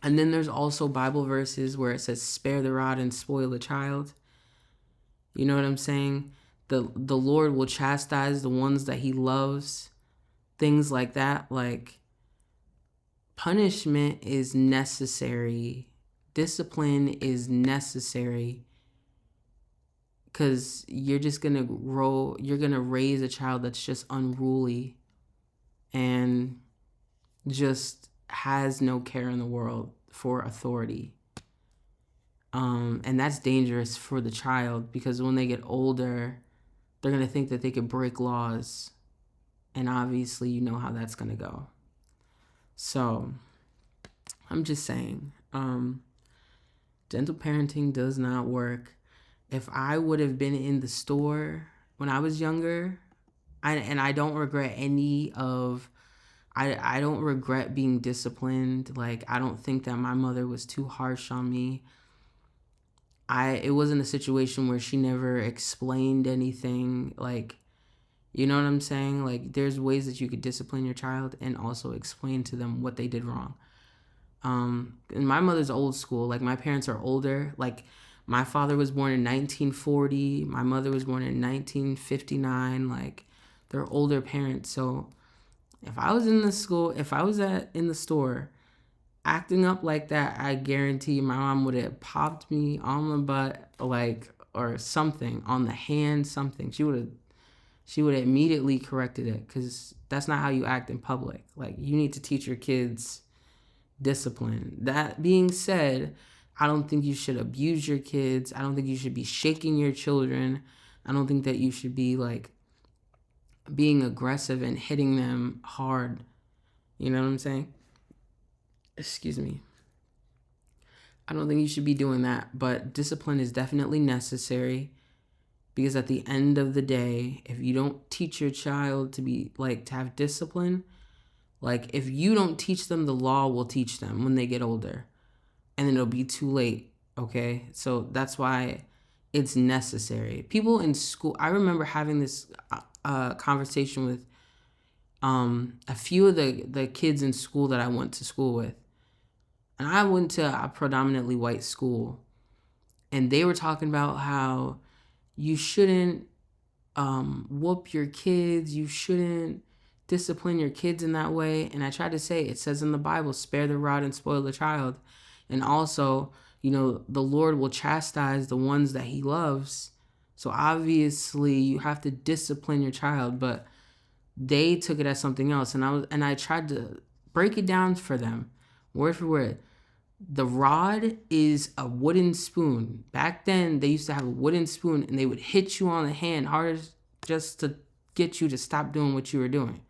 and then there's also Bible verses where it says, spare the rod and spoil the child. You know what I'm saying? The Lord will chastise the ones that he loves. Things like that. Like, punishment is necessary. Discipline is necessary. Because you're just going to raise a child that's just unruly and just has no care in the world for authority. And that's dangerous for the child, because when they get older, they're going to think that they could break laws. And obviously, you know how that's going to go. So, I'm just saying, gentle parenting does not work. If I would have been in the store when I was younger, I don't regret I don't regret being disciplined. Like, I don't think that my mother was too harsh on me. It wasn't a situation where she never explained anything. Like, you know what I'm saying? Like, there's ways that you could discipline your child and also explain to them what they did wrong. And my mother's old school. Like, my parents are older. Like, my father was born in 1940. My mother was born in 1959. Like, they're older parents. So if I was in the store acting up like that, I guarantee my mom would have popped me on the butt, like, or something, on the hand, something. She would have immediately corrected it, because that's not how you act in public. Like, you need to teach your kids discipline. That being said, I don't think you should abuse your kids. I don't think you should be shaking your children. I don't think that you should be like being aggressive and hitting them hard. You know what I'm saying? Excuse me. I don't think you should be doing that, but discipline is definitely necessary, because at the end of the day, if you don't teach your child to have discipline, like, if you don't teach them, the law will teach them when they get older, and then it'll be too late. Okay. So that's why it's necessary. People in school, I remember having this conversation with a few of the kids in school that I went to school with. And I went to a predominantly white school, and they were talking about how you shouldn't whoop your kids. You shouldn't discipline your kids in that way. And I tried to say, it says in the Bible, spare the rod and spoil the child. And also, you know, the Lord will chastise the ones that he loves. So obviously you have to discipline your child, but they took it as something else. And I tried to break it down for them, word for word. The rod is a wooden spoon. Back then, they used to have a wooden spoon, and they would hit you on the hand hard, just to get you to stop doing what you were doing.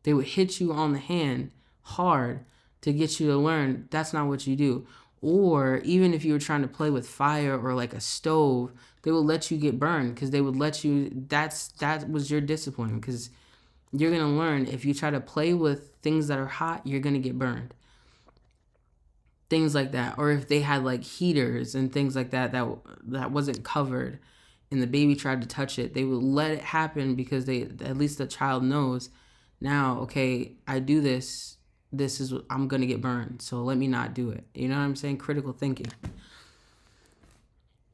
They would hit you on the hand hard to get you to learn that's not what you do. Or even if you were trying to play with fire or like a stove, they would let you get burned, because they would let you, that was your discipline, because you're going to learn if you try to play with things that are hot, you're going to get burned. Things like that. Or if they had like heaters and things like that wasn't covered, and the baby tried to touch it, they would let it happen, because at least the child knows now, okay, I do this, I'm gonna get burned, so let me not do it. You know what I'm saying? Critical thinking.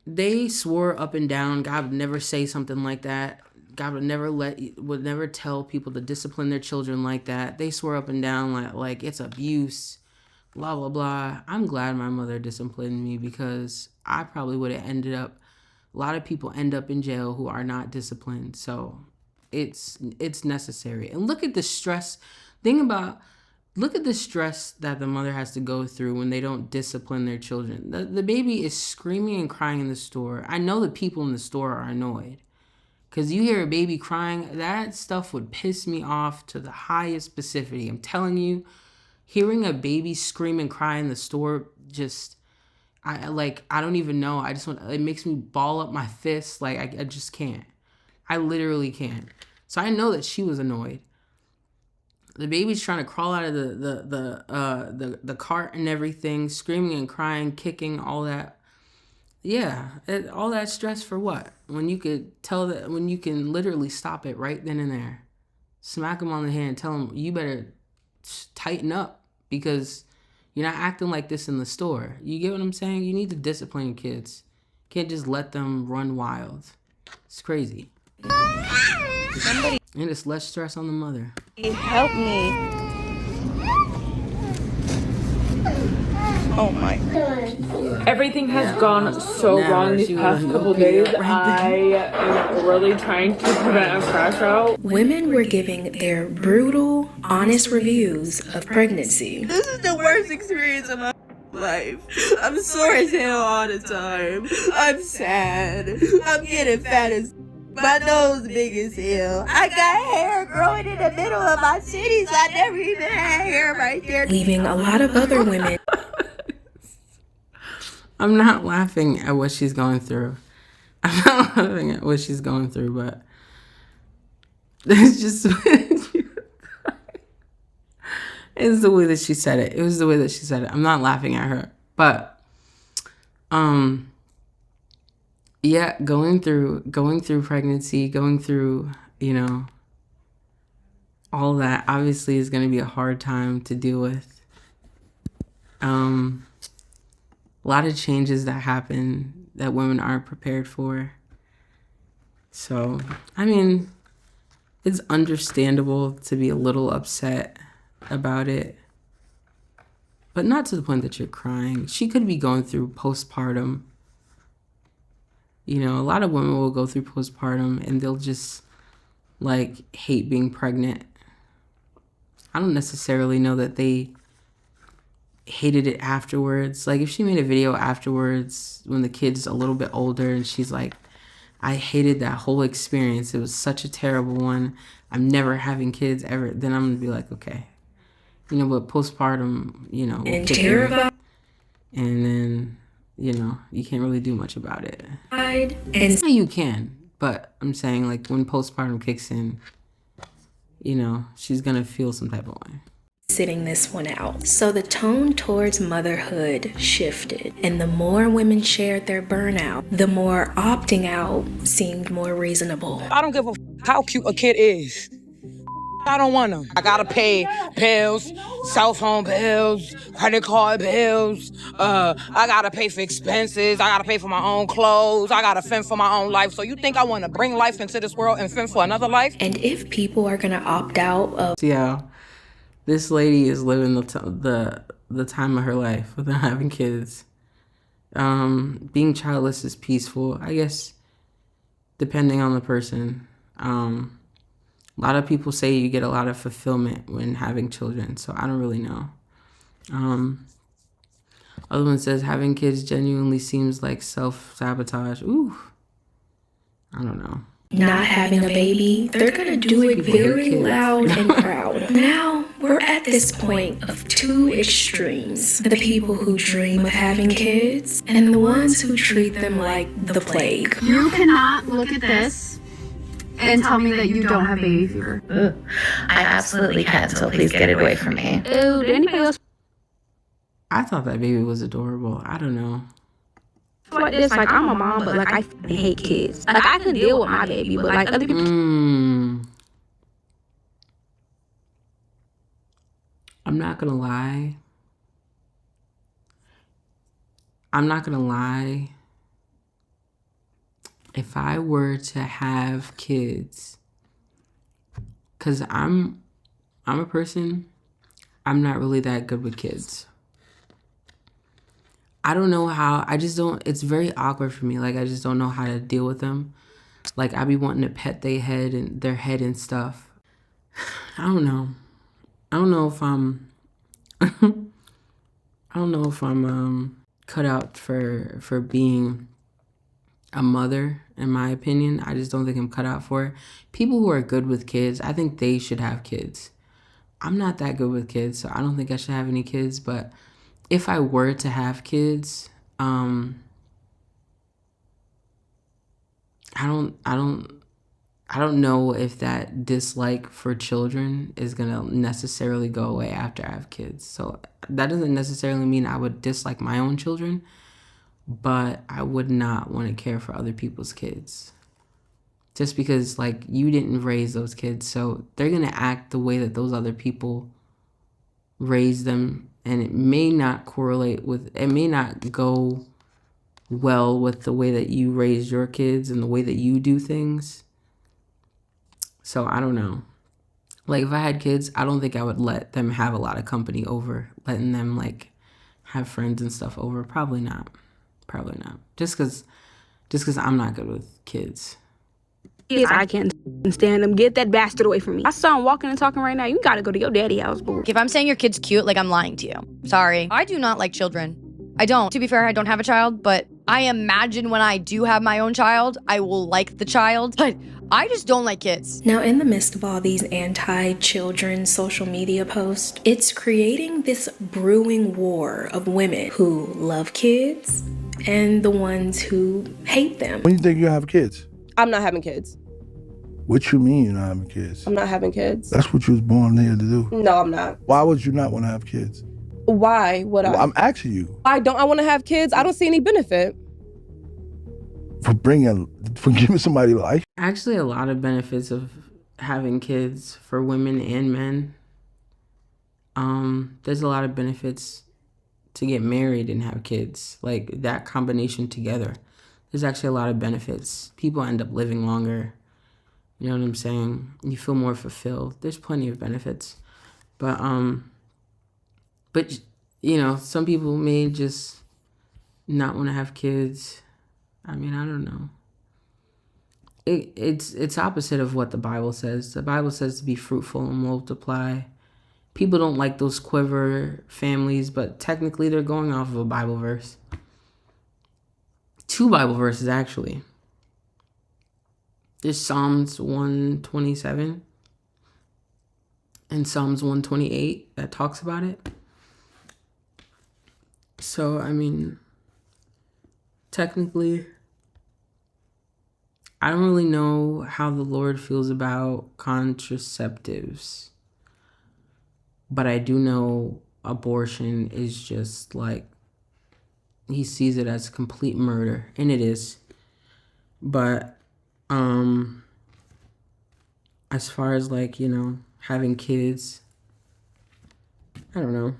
They swore up and down God would never say something like that. God would never tell people to discipline their children like that. They swore up and down like it's abuse. Blah, blah, blah. I'm glad my mother disciplined me, because I probably would have ended up, a lot of people end up in jail who are not disciplined. So it's necessary. And look at the stress. Look at the stress that the mother has to go through when they don't discipline their children. The baby is screaming and crying in the store. I know the people in the store are annoyed, because you hear a baby crying, that stuff would piss me off to the highest specificity. I'm telling you, hearing a baby scream and cry in the store, just, I don't even know. I just want, it makes me ball up my fists. Like I just can't. I literally can't. So I know that she was annoyed. The baby's trying to crawl out of the cart and everything, screaming and crying, kicking, all that. Yeah, all that stress for what? When you could tell that, when you can literally stop it right then and there. Smack him on the hand, tell him you better tighten up because you're not acting like this in the store. You get what I'm saying? You need to discipline your kids. Can't just let them run wild. It's crazy. Somebody And it's less stress on the mother. help me. Oh my. Everything has gone so wrong these past couple days. I am really trying to prevent a crash out. Women were giving their brutal, honest reviews of pregnancy. This is the worst experience of my life. I'm sore as hell all the time. I'm sad. I'm getting fat as my nose big as hell. I got hair growing in the middle of my titties. I never even had hair right there. Leaving a lot of other women. I'm not laughing at what she's going through. I'm not laughing at what she's going through, but it's just it's the way that she said it. It was the way that she said it. I'm not laughing at her, but yeah, going through pregnancy, going through, all that obviously is going to be a hard time to deal with. A lot of changes that happen that women aren't prepared for. So, I mean, it's understandable to be a little upset about it, but not to the point that you're crying. She could be going through postpartum. A lot of women will go through postpartum and they'll just hate being pregnant. I don't necessarily know that they hated it afterwards. Like if she made a video afterwards when the kid's a little bit older and she's like, I hated that whole experience. It was such a terrible one. I'm never having kids ever. Then I'm gonna be like, okay. But postpartum, And terrified. And then, you can't really do much about it. And you can, but I'm saying when postpartum kicks in, she's gonna feel some type of way. Sitting this one out. So the tone towards motherhood shifted, and the more women shared their burnout, the more opting out seemed more reasonable. I don't give a how cute a kid is. I don't want them. I gotta pay bills, cell phone bills, credit card bills. I gotta pay for expenses. I gotta pay for my own clothes. I gotta fend for my own life. So you think I want to bring life into this world and fend for another life? And if people are gonna opt out of, yeah, this lady is living the time of her life without having kids. Being childless is peaceful, I guess, depending on the person. A lot of people say you get a lot of fulfillment when having children, so I don't really know. Other one says having kids genuinely seems like self-sabotage. Ooh, I don't know. not having a baby, they're gonna do it very loud and proud. Now, we're at this point of two extremes. The people who dream of having kids, and the ones who treat them like the plague. You cannot look at this and tell me that you don't have baby fever. I absolutely can, so please get it away from me. Ew, did anybody else I thought that baby was adorable. I don't know. like this? Like, I'm a mom, but like, I hate kids. Like, I can deal with my baby, but like, other people. I'm not gonna lie. If I were to have kids, because I'm a person, I'm not really that good with kids. I don't know how, it's very awkward for me. Like, I just don't know how to deal with them. Like, I be wanting to pet their head and stuff. I don't know. I don't know if I'm cut out for being a mother, in my opinion. I just don't think I'm cut out for it. People who are good with kids, I think they should have kids. I'm not that good with kids, so I don't think I should have any kids, but if I were to have kids, Um, I don't I don't I don't know if that dislike for children is gonna necessarily go away after I have kids. So that doesn't necessarily mean I would dislike my own children, but I would not want to care for other people's kids. Just because like you didn't raise those kids, so they're gonna act the way that those other people raised them, and it may not correlate with, it may not go well with the way that you raise your kids and the way that you do things. So I don't know. Like if I had kids, I don't think I would let them have a lot of company over, letting them like have friends and stuff over. Probably not. Probably not. Just cause I'm not good with kids. Yes, I can't stand him. Get that bastard away from me. I saw him walking and talking right now. You gotta go to your daddy house, boo. If I'm saying your kid's cute, like I'm lying to you. Sorry. I do not like children. I don't. To be fair, I don't have a child, but I imagine when I do have my own child, I will like the child, but I just don't like kids. Now, in the midst of all these anti-children social media posts, it's creating this brewing war of women who love kids and the ones who hate them. When you think you'll have kids? I'm not having kids. What you mean you're not having kids? I'm not having kids. That's what you was born here to do. No, I'm not. Why would you not want to have kids? Why would I? Well, I'm asking you. I want to have kids. I don't see any benefit. For giving somebody life? Actually, a lot of benefits of having kids for women and men. There's a lot of benefits to get married and have kids. Like that combination together. There's actually a lot of benefits. People end up living longer. You know what I'm saying? You feel more fulfilled. There's plenty of benefits. But you know, some people may just not want to have kids. I mean, I don't know. It's opposite of what the Bible says. The Bible says to be fruitful and multiply. People don't like those quiver families, but technically they're going off of a Bible verse. 2 Bible verses, actually. There's Psalms 127 and Psalms 128 that talks about it. So, I mean, technically, I don't really know how the Lord feels about contraceptives. But I do know abortion is just like, he sees it as complete murder, and it is. But as far as like, you know, having kids, I don't know.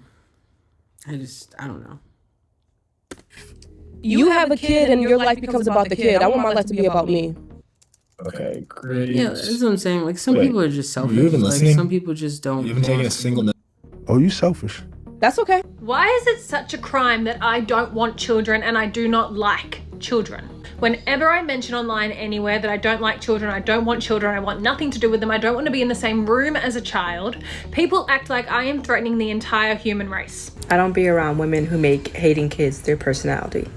I don't know. You have a kid and your life becomes about the kid. I want my life to be about me. Okay, great. Yeah, that's what I'm saying. Like some people are just selfish. You even Like listening? some people just don't. You haven't taken a single. Oh, you selfish. That's okay. Why is it such a crime that I don't want children and I do not like children? Whenever I mention online anywhere that I don't like children, I don't want children, I want nothing to do with them, I don't want to be in the same room as a child, people act like I am threatening the entire human race. I don't be around women who make hating kids their personality.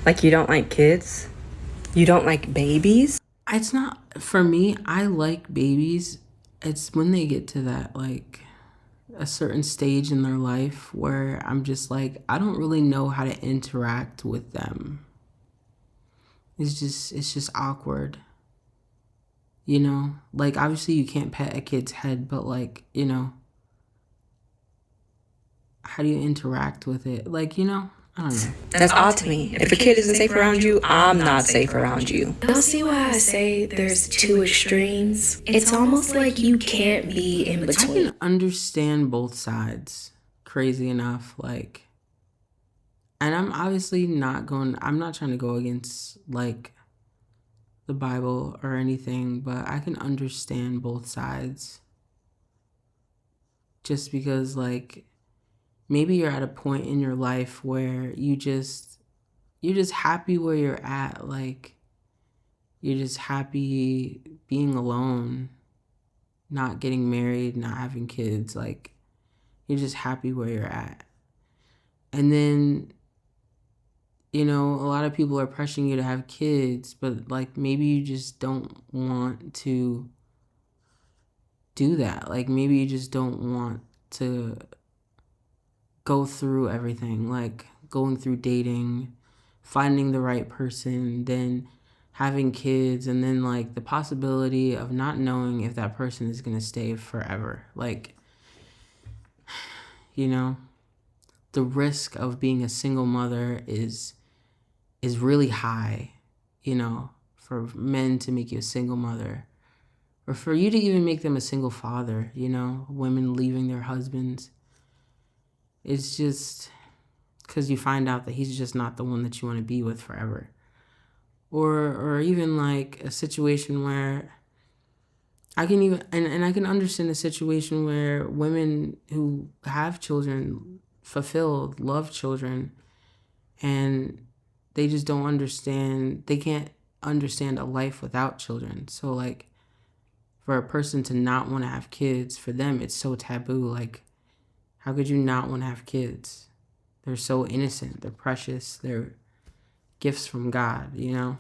Like, you don't like kids? You don't like babies? It's not, for me, I like babies. It's when they get to that, like, a certain stage in their life where I'm just like, I don't really know how to interact with them. It's just awkward. You know? Like, obviously you can't pet a kid's head, but like, you know, how do you interact with it? Like, you know? I don't know. That's odd to me. If a kid isn't safe around you, I'm not safe around you. Y'all see why I say there's 2 extremes? It's almost like you can't be in I between. can understand both sides, crazy enough, like, and I'm obviously I'm not trying to go against, like, the Bible or anything, but I can understand both sides. Just because, like, maybe you're at a point in your life where you're just happy where you're at, like, you're just happy being alone, not getting married, not having kids, like, you're just happy where you're at. And then, you know, a lot of people are pressuring you to have kids, but like maybe you just don't want to do that. Like maybe you just don't want to go through everything. Like going through dating, finding the right person, then having kids, and then like the possibility of not knowing if that person is going to stay forever. Like, you know, the risk of being a single mother is really high, you know, for men to make you a single mother, or for you to even make them a single father, you know, women leaving their husbands. It's just because you find out that he's just not the one that you want to be with forever. Or even like a situation where I can even, and I can understand a situation where women who have children, fulfilled, love children, and they just don't understand, they can't understand a life without children. So like for a person to not want to have kids, for them it's so taboo. Like, how could you not want to have kids? They're so innocent, they're precious, they're gifts from God, you know?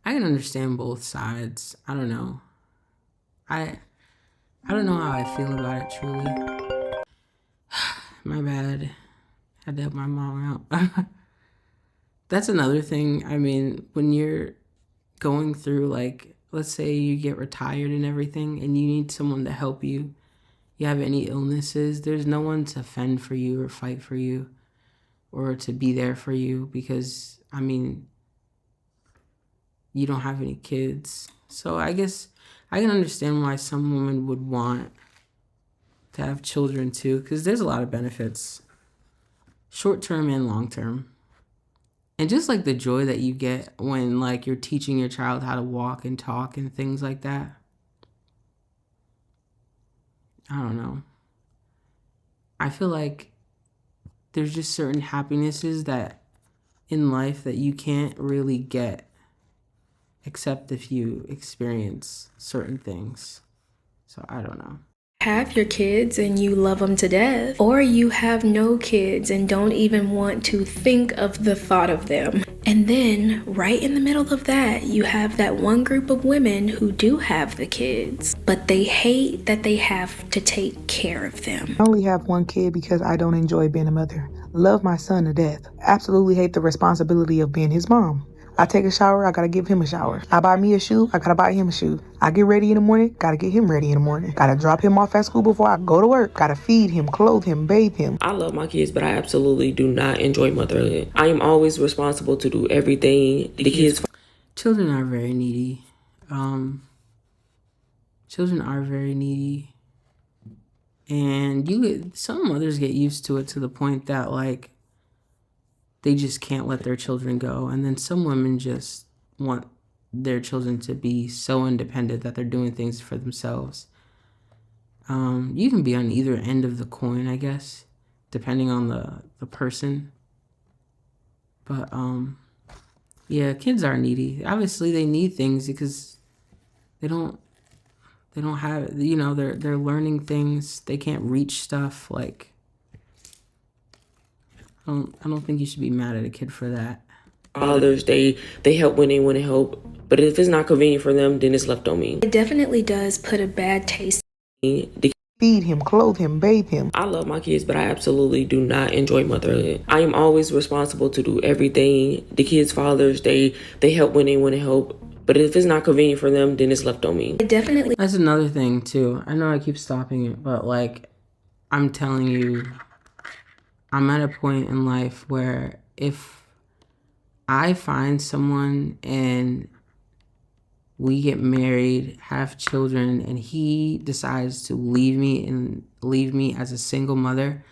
I can understand both sides. I don't know. I don't know how I feel about it truly. My bad. Had to help my mom out. That's another thing. I mean, when you're going through, like, let's say you get retired and everything and you need someone to help you, you have any illnesses, there's no one to fend for you or fight for you or to be there for you because, I mean, you don't have any kids. So I guess I can understand why some women would want to have children too, because there's a lot of benefits, short term and long term. And just like the joy that you get when like you're teaching your child how to walk and talk and things like that. I don't know. I feel like there's just certain happinesses that in life that you can't really get except if you experience certain things. So I don't know. Have your kids and you love them to death, or you have no kids and don't even want to think of the thought of them. And then right in the middle of that, you have that one group of women who do have the kids, but they hate that they have to take care of them. I only have one kid because I don't enjoy being a mother. Love my son to death. Absolutely hate the responsibility of being his mom. I take a shower, I gotta give him a shower. I buy me a shoe, I gotta buy him a shoe. I get ready in the morning, gotta get him ready in the morning. Gotta drop him off at school before I go to work. Gotta feed him, clothe him, bathe him. I love my kids, but I absolutely do not enjoy motherhood. I am always responsible to do everything the kids. Children are very needy. Children are very needy. And some mothers get used to it to the point that like they just can't let their children go. And then some women just want their children to be so independent that they're doing things for themselves. You can be on either end of the coin, I guess, depending on the person. But yeah, kids are needy. Obviously they need things because they don't have, you know, they're learning things. They can't reach stuff. Like, I don't think you should be mad at a kid for that. Fathers, they help when they want to help, but if it's not convenient for them, then it's left on me. It definitely does put a bad taste. Feed him, clothe him, bathe him. I love my kids, but I absolutely do not enjoy motherhood. I am always responsible to do everything. The kids' fathers, they help when they want to help, but if it's not convenient for them, then it's left on me. It definitely. That's another thing too. I know I keep stopping it, but like, I'm telling you, I'm at a point in life where if I find someone and we get married, have children, and he decides to leave me as a single mother,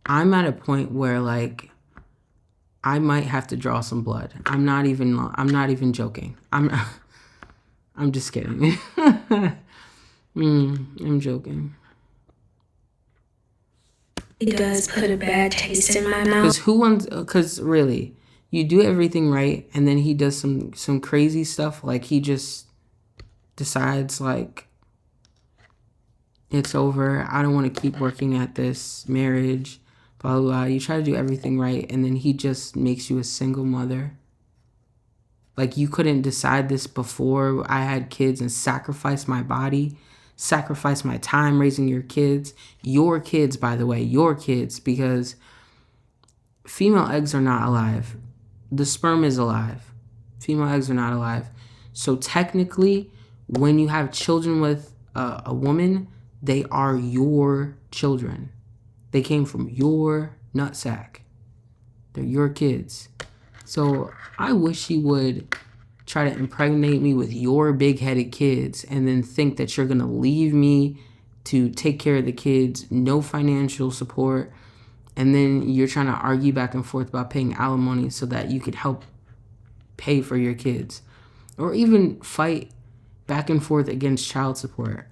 I'm at a point where like I might have to draw some blood. I'm not even joking. I'm just kidding. I'm joking. It does put a bad taste in my mouth. Because really, you do everything right, and then he does some crazy stuff. Like he just decides like, it's over. I don't want to keep working at this marriage, blah, blah, blah. You try to do everything right, and then he just makes you a single mother. Like you couldn't decide this before I had kids and sacrifice my body, sacrifice my time raising your kids, by the way, your kids, because female eggs are not alive. The sperm is alive. Female eggs are not alive. So technically, when you have children with a woman, they are your children. They came from your nutsack. They're your kids. So I wish you would try to impregnate me with your big-headed kids and then think that you're going to leave me to take care of the kids, no financial support, and then you're trying to argue back and forth about paying alimony so that you could help pay for your kids, or even fight back and forth against child support.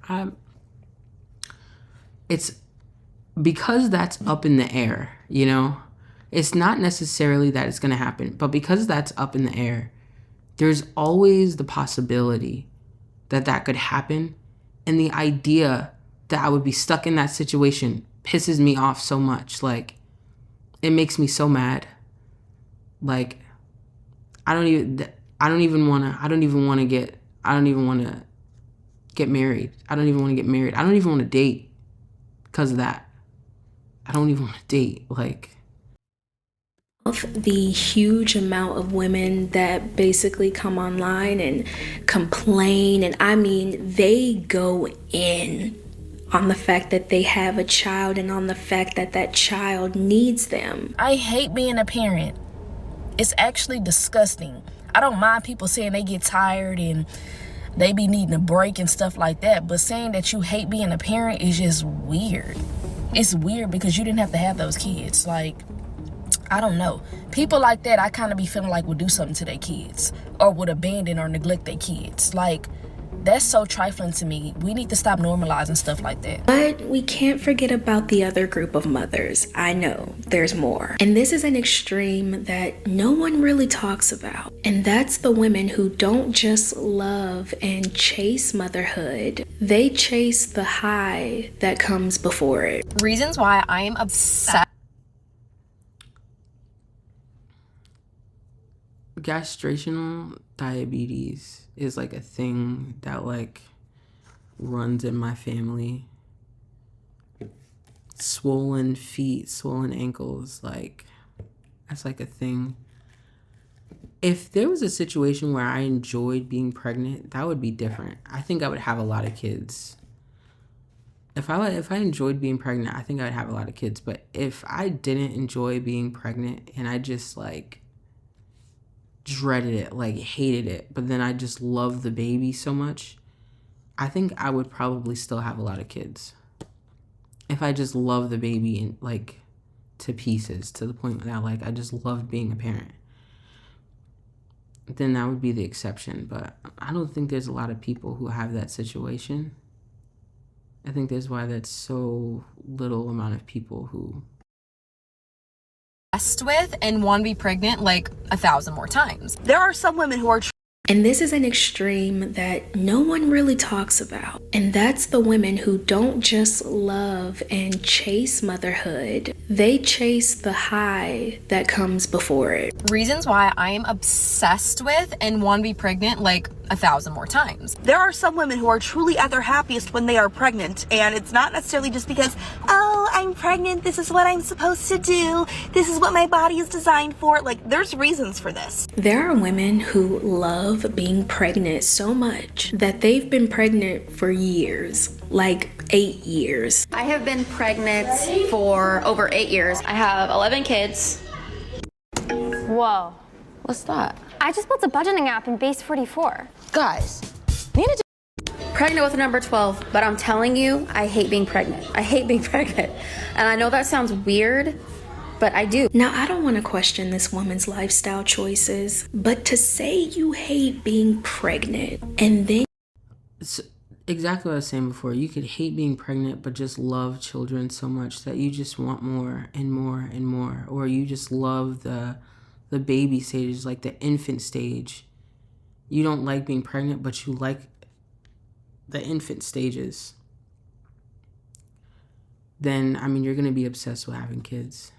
It's because that's up in the air, you know? It's not necessarily that it's going to happen, but because that's up in the air, there's always the possibility that that could happen. And the idea that I would be stuck in that situation pisses me off so much. Like, it makes me so mad. Like, I don't even want to get married. I don't even want to get married. I don't even want to date because of that. I don't even want to date. Like, the huge amount of women that basically come online and complain, and I mean, they go in on the fact that they have a child and on the fact that that child needs them. I hate being a parent. It's actually disgusting. I don't mind people saying they get tired and they be needing a break and stuff like that, but saying that you hate being a parent is just weird. It's weird because you didn't have to have those kids. Like, I don't know. People like that, I kind of be feeling like would do something to their kids or would abandon or neglect their kids. Like, that's so trifling to me. We need to stop normalizing stuff like that. But we can't forget about the other group of mothers. I know there's more. And this is an extreme that no one really talks about. And that's the women who don't just love and chase motherhood. They chase the high that comes before it. Reasons why I am obsessed. Gestational diabetes is like a thing that like runs in my family. Swollen feet, swollen ankles, like that's like a thing. If there was a situation where I enjoyed being pregnant, that would be different. I think I would have a lot of kids. If I enjoyed being pregnant, I think I'd have a lot of kids. But if I didn't enjoy being pregnant and I just like dreaded it, like hated it, but then I just love the baby so much, I think I would probably still have a lot of kids. If I just love the baby and like to pieces, to the point that like I just loved being a parent, then that would be the exception. But I don't think there's a lot of people who have that situation. I think that's why that's so little amount of people who with and want to be pregnant like 1,000 more times. There are some women who are and this is an extreme that no one really talks about. And that's the women who don't just love and chase motherhood. They chase the high that comes before it. Reasons why I am obsessed with and want to be pregnant like 1,000 more times. There are some women who are truly at their happiest when they are pregnant, and it's not necessarily just because, oh, I'm pregnant, this is what I'm supposed to do, this is what my body is designed for. Like, there's reasons for this. There are women who love being pregnant so much that they've been pregnant for years, like 8 years. I have been pregnant for over 8 years. I have 11 kids. Whoa. What's that? I just built a budgeting app in Base 44. Guys, pregnant with number 12, but I'm telling you, I hate being pregnant. I hate being pregnant. And I know that sounds weird, but I do. Now, I don't want to question this woman's lifestyle choices, but to say you hate being pregnant and then... It's exactly what I was saying before. You could hate being pregnant, but just love children so much that you just want more and more and more. Or you just love the baby stages, like the infant stage. You don't like being pregnant, but you like the infant stages. Then, I mean, you're going to be obsessed with having kids.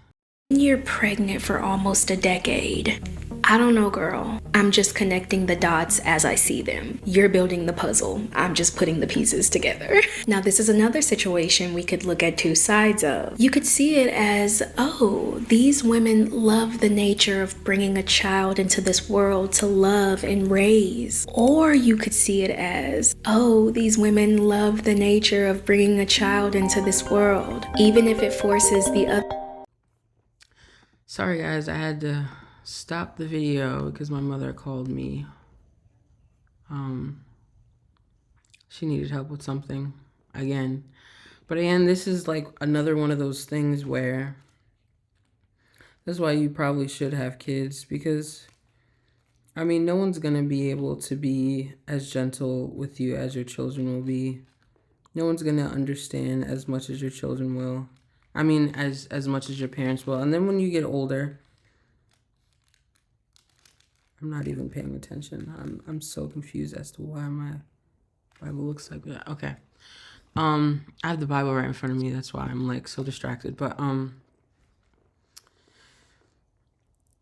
You're pregnant for almost a decade. I don't know, girl. I'm just connecting the dots as I see them. You're building the puzzle. I'm just putting the pieces together. Now, this is another situation we could look at two sides of. You could see it as, oh, these women love the nature of bringing a child into this world to love and raise. Or you could see it as, oh, these women love the nature of bringing a child into this world, even if it forces the other. Sorry guys, I had to stop the video because my mother called me. She needed help with something again. But again, this is like another one of those things where that's why you probably should have kids, because I mean, no one's gonna be able to be as gentle with you as your children will be. No one's gonna understand as much as your children will. I mean, as much as your parents will. And then when you get older, I'm not even paying attention. I'm so confused as to why my Bible looks like that. Okay. I have the Bible right in front of me. That's why I'm like so distracted. But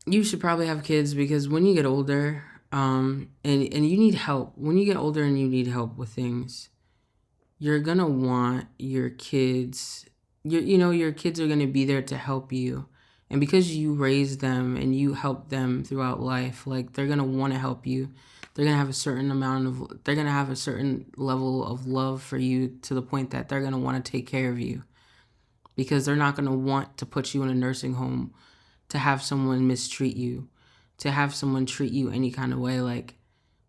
you should probably have kids, because when you get older, and you need help. When you get older and you need help with things, you're gonna want your kids. Your kids are gonna be there to help you, and because you raise them and you help them throughout life, like they're gonna want to help you. They're gonna have a certain they're gonna have a certain level of love for you, to the point that they're gonna want to take care of you, because they're not gonna want to put you in a nursing home to have someone mistreat you, to have someone treat you any kind of way. Like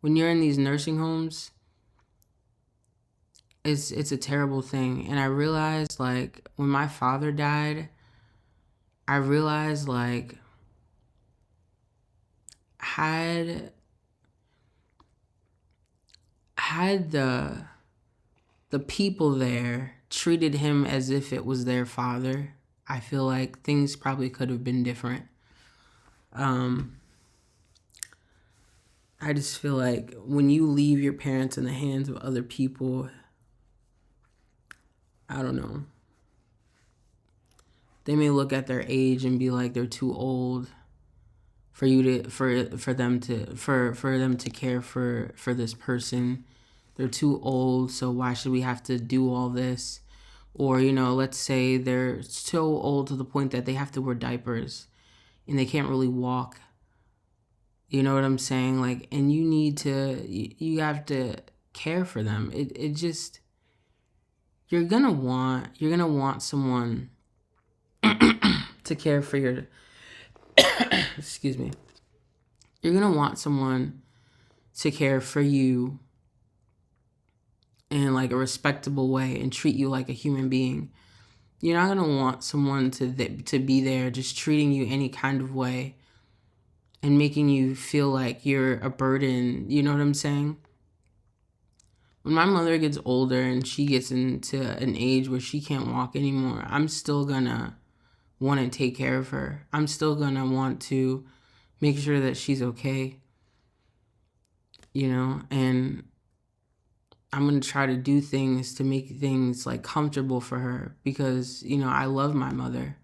when you're in these nursing homes, it's a terrible thing. And I realized, like, when my father died, I realized, like, had the people there treated him as if it was their father, I feel like things probably could have been different. I just feel like when you leave your parents in the hands of other people, I don't know. They may look at their age and be like they're too old for you to for them to care for this person. They're too old, so why should we have to do all this? Or, let's say they're so old to the point that they have to wear diapers and they can't really walk. You know what I'm saying? Like, and you have to care for them. It just, you're gonna want someone to care for your, excuse me. You're gonna want someone to care for you in like a respectable way and treat you like a human being. You're not gonna want someone to be there just treating you any kind of way and making you feel like you're a burden. You know what I'm saying? When my mother gets older and she gets into an age where she can't walk anymore, I'm still gonna want to take care of her. I'm still gonna want to make sure that she's okay, and I'm gonna try to do things to make things like comfortable for her, because, I love my mother.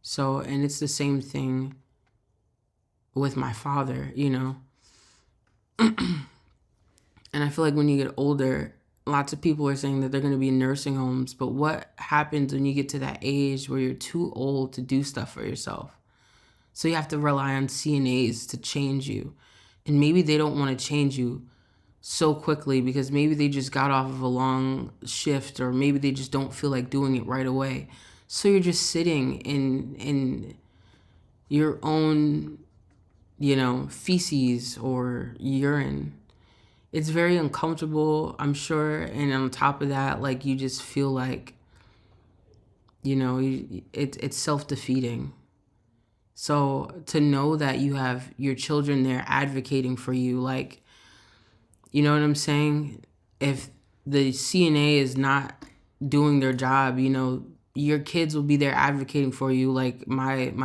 So, and it's the same thing with my father, And I feel like when you get older, lots of people are saying that they're going to be in nursing homes. But what happens when you get to that age where you're too old to do stuff for yourself? So you have to rely on CNAs to change you. And maybe they don't want to change you so quickly because maybe they just got off of a long shift, or maybe they just don't feel like doing it right away. So you're just sitting in your own, feces or urine. It's very uncomfortable, I'm sure. And on top of that, like, you just feel like, it's self-defeating. So to know that you have your children there advocating for you, like, you know what I'm saying? If the CNA is not doing their job, your kids will be there advocating for you. Like my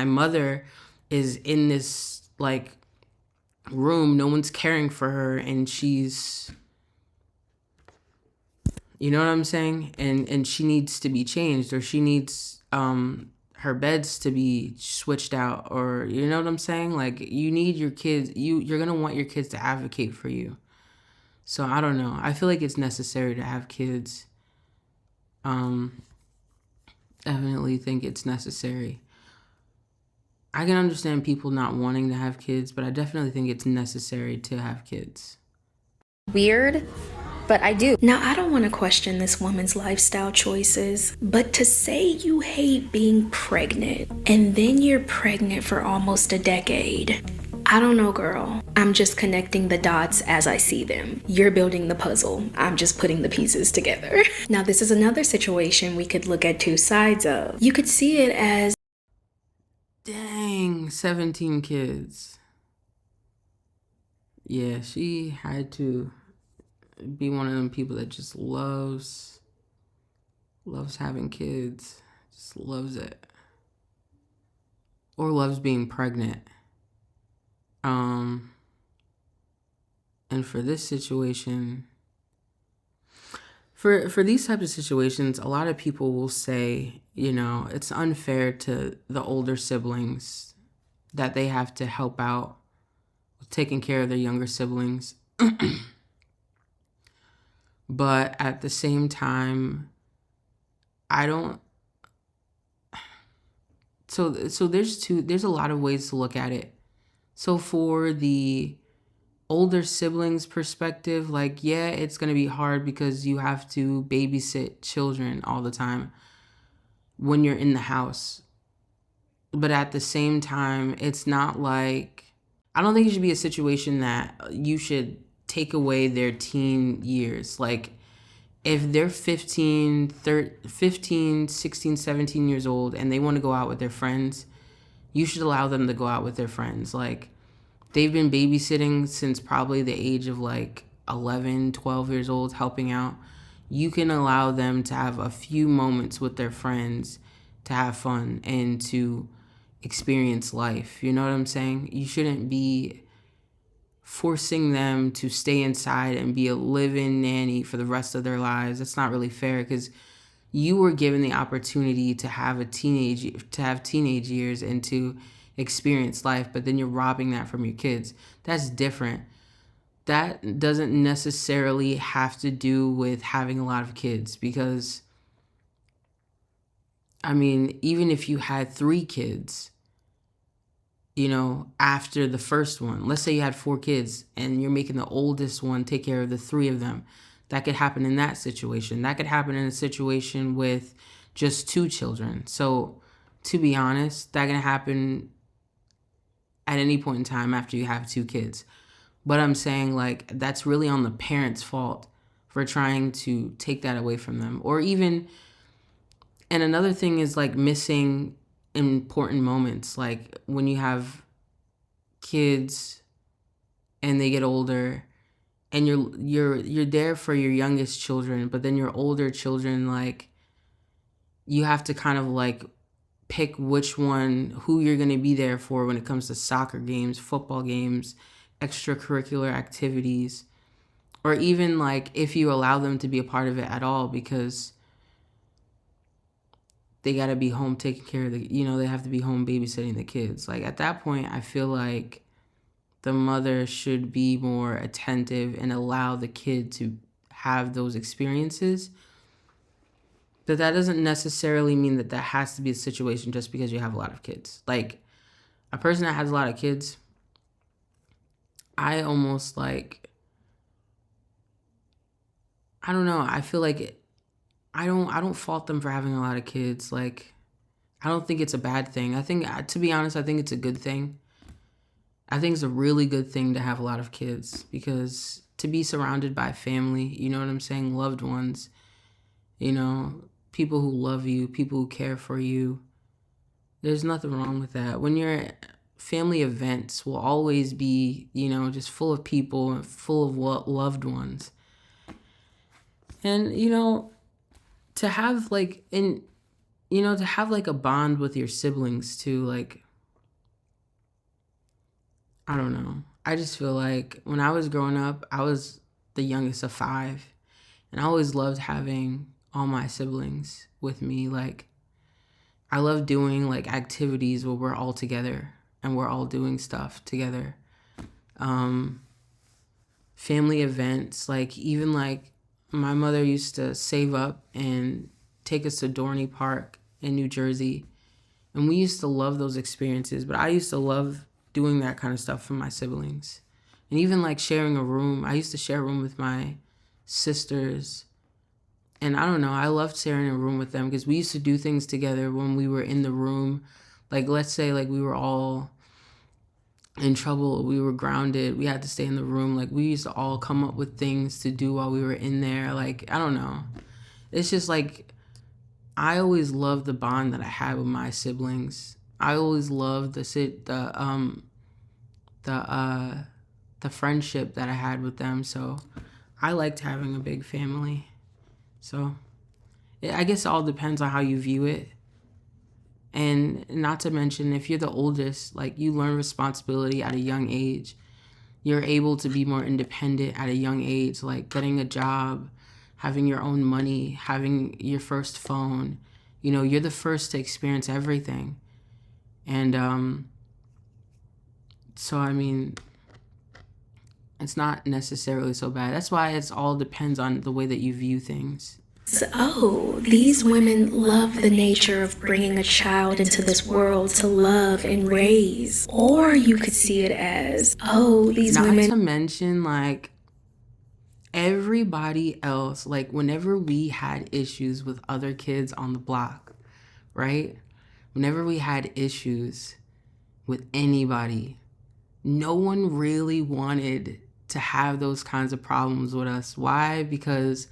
mother is in this like room, no one's caring for her, and she's, you know what I'm saying, and she needs to be changed, or she needs her beds to be switched out, or you know what I'm saying? Like, you need your kids, you're gonna want your kids to advocate for you. So I don't know. I feel like it's necessary to have kids. Definitely think it's necessary. I can understand people not wanting to have kids, but I definitely think it's necessary to have kids. Weird, but I do. Now, I don't want to question this woman's lifestyle choices, but to say you hate being pregnant and then you're pregnant for almost a decade, I don't know, girl. I'm just connecting the dots as I see them. You're building the puzzle. I'm just putting the pieces together. Now, this is another situation we could look at two sides of. You could see it as, dang, 17 kids. Yeah, she had to be one of them people that just loves having kids. Just loves it. Or loves being pregnant. And for this situation, for these types of situations, a lot of people will say, you know, it's unfair to the older siblings that they have to help out with taking care of their younger siblings. But at the same time, I don't. So there's a lot of ways to look at it. So for the older siblings perspective, like, yeah, it's going to be hard because you have to babysit children all the time when you're in the house. But at the same time, it's not like, I don't think it should be a situation that you should take away their teen years. Like, if they're 15, 16, 17 years old and they want to go out with their friends, you should allow them to go out with their friends. Like, they've been babysitting since probably the age of like 11, 12 years old, helping out. You can allow them to have a few moments with their friends to have fun and to experience life. You know what I'm saying? You shouldn't be forcing them to stay inside and be a live-in nanny for the rest of their lives. That's not really fair, because you were given the opportunity to have teenage years and to experience life, but then you're robbing that from your kids. That's different. That doesn't necessarily have to do with having a lot of kids, because I mean, even if you had 3 kids, you know, after the first one, let's say you had 4 kids and you're making the oldest one take care of the 3 of them. That could happen in that situation. That could happen in a situation with just 2 children. So to be honest, that can happen at any point in time after you have 2 kids. But I'm saying, like, that's really on the parents' fault for trying to take that away from them. Or even, and another thing is like missing important moments, like when you have kids and they get older and you're there for your youngest children, but then your older children, like, you have to kind of like pick who you're going to be there for when it comes to soccer games, football games, extracurricular activities, or even like if you allow them to be a part of it at all, because they got to be home taking care of they have to be home babysitting the kids. Like, at that point, I feel like the mother should be more attentive and allow the kid to have those experiences. But that doesn't necessarily mean that has to be a situation just because you have a lot of kids. Like, a person that has a lot of kids, I almost like, I don't know, I feel like I don't fault them for having a lot of kids. Like, I don't think it's a bad thing. I think, to be honest, I think it's a good thing. I think it's a really good thing to have a lot of kids, because to be surrounded by family, you know what I'm saying, loved ones, you know, people who love you, people who care for you, there's nothing wrong with that. When your family events will always be, you know, just full of people and full of loved ones. And, you know, to have like a bond with your siblings too, like, I don't know. I just feel like when I was growing up, I was the youngest of 5, and I always loved having all my siblings with me. Like, I love doing like activities where we're all together and we're all doing stuff together. Family events, like even like my mother used to save up and take us to Dorney Park in New Jersey. And we used to love those experiences, but I used to love doing that kind of stuff for my siblings. And even like sharing a room, I used to share a room with my sisters. And I don't know, I loved sharing a room with them because we used to do things together when we were in the room. Like, let's say like we were all in trouble, we were grounded, we had to stay in the room. Like, we used to all come up with things to do while we were in there. Like, I don't know. It's just like, I always loved the bond that I had with my siblings. I always loved the friendship that I had with them. So I liked having a big family. So I guess it all depends on how you view it. And not to mention, if you're the oldest, like, you learn responsibility at a young age. You're able to be more independent at a young age, like getting a job, having your own money, having your first phone. You know, you're the first to experience everything. And so, I mean, it's not necessarily so bad. That's why it's all depends on the way that you view things. Oh, these women love the nature of bringing a child into this world to love and raise. Or you could see it as, oh, these women. Not to mention, like, everybody else, like, whenever we had issues with other kids on the block, right? Whenever we had issues with anybody, no one really wanted to have those kinds of problems with us. Why? Because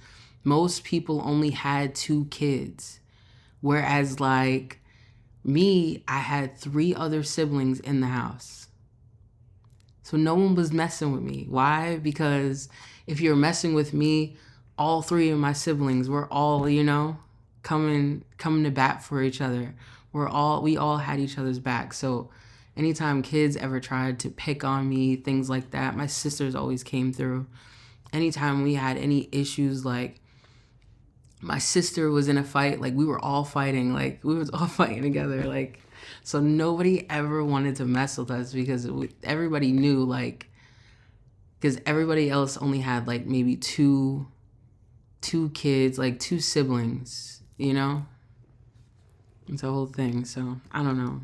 most people only had 2 kids. Whereas like me, I had 3 other siblings in the house. So no one was messing with me. Why? Because if you're messing with me, all 3 of my siblings were all, you know, coming to bat for each other. We all had each other's back. So anytime kids ever tried to pick on me, things like that, my sisters always came through. Anytime we had any issues, like my sister was in a fight, like we were all fighting, like we was all fighting together, like, so nobody ever wanted to mess with us because everybody knew, like, because everybody else only had like maybe two kids, like 2 siblings, you know? It's a whole thing. So I don't know.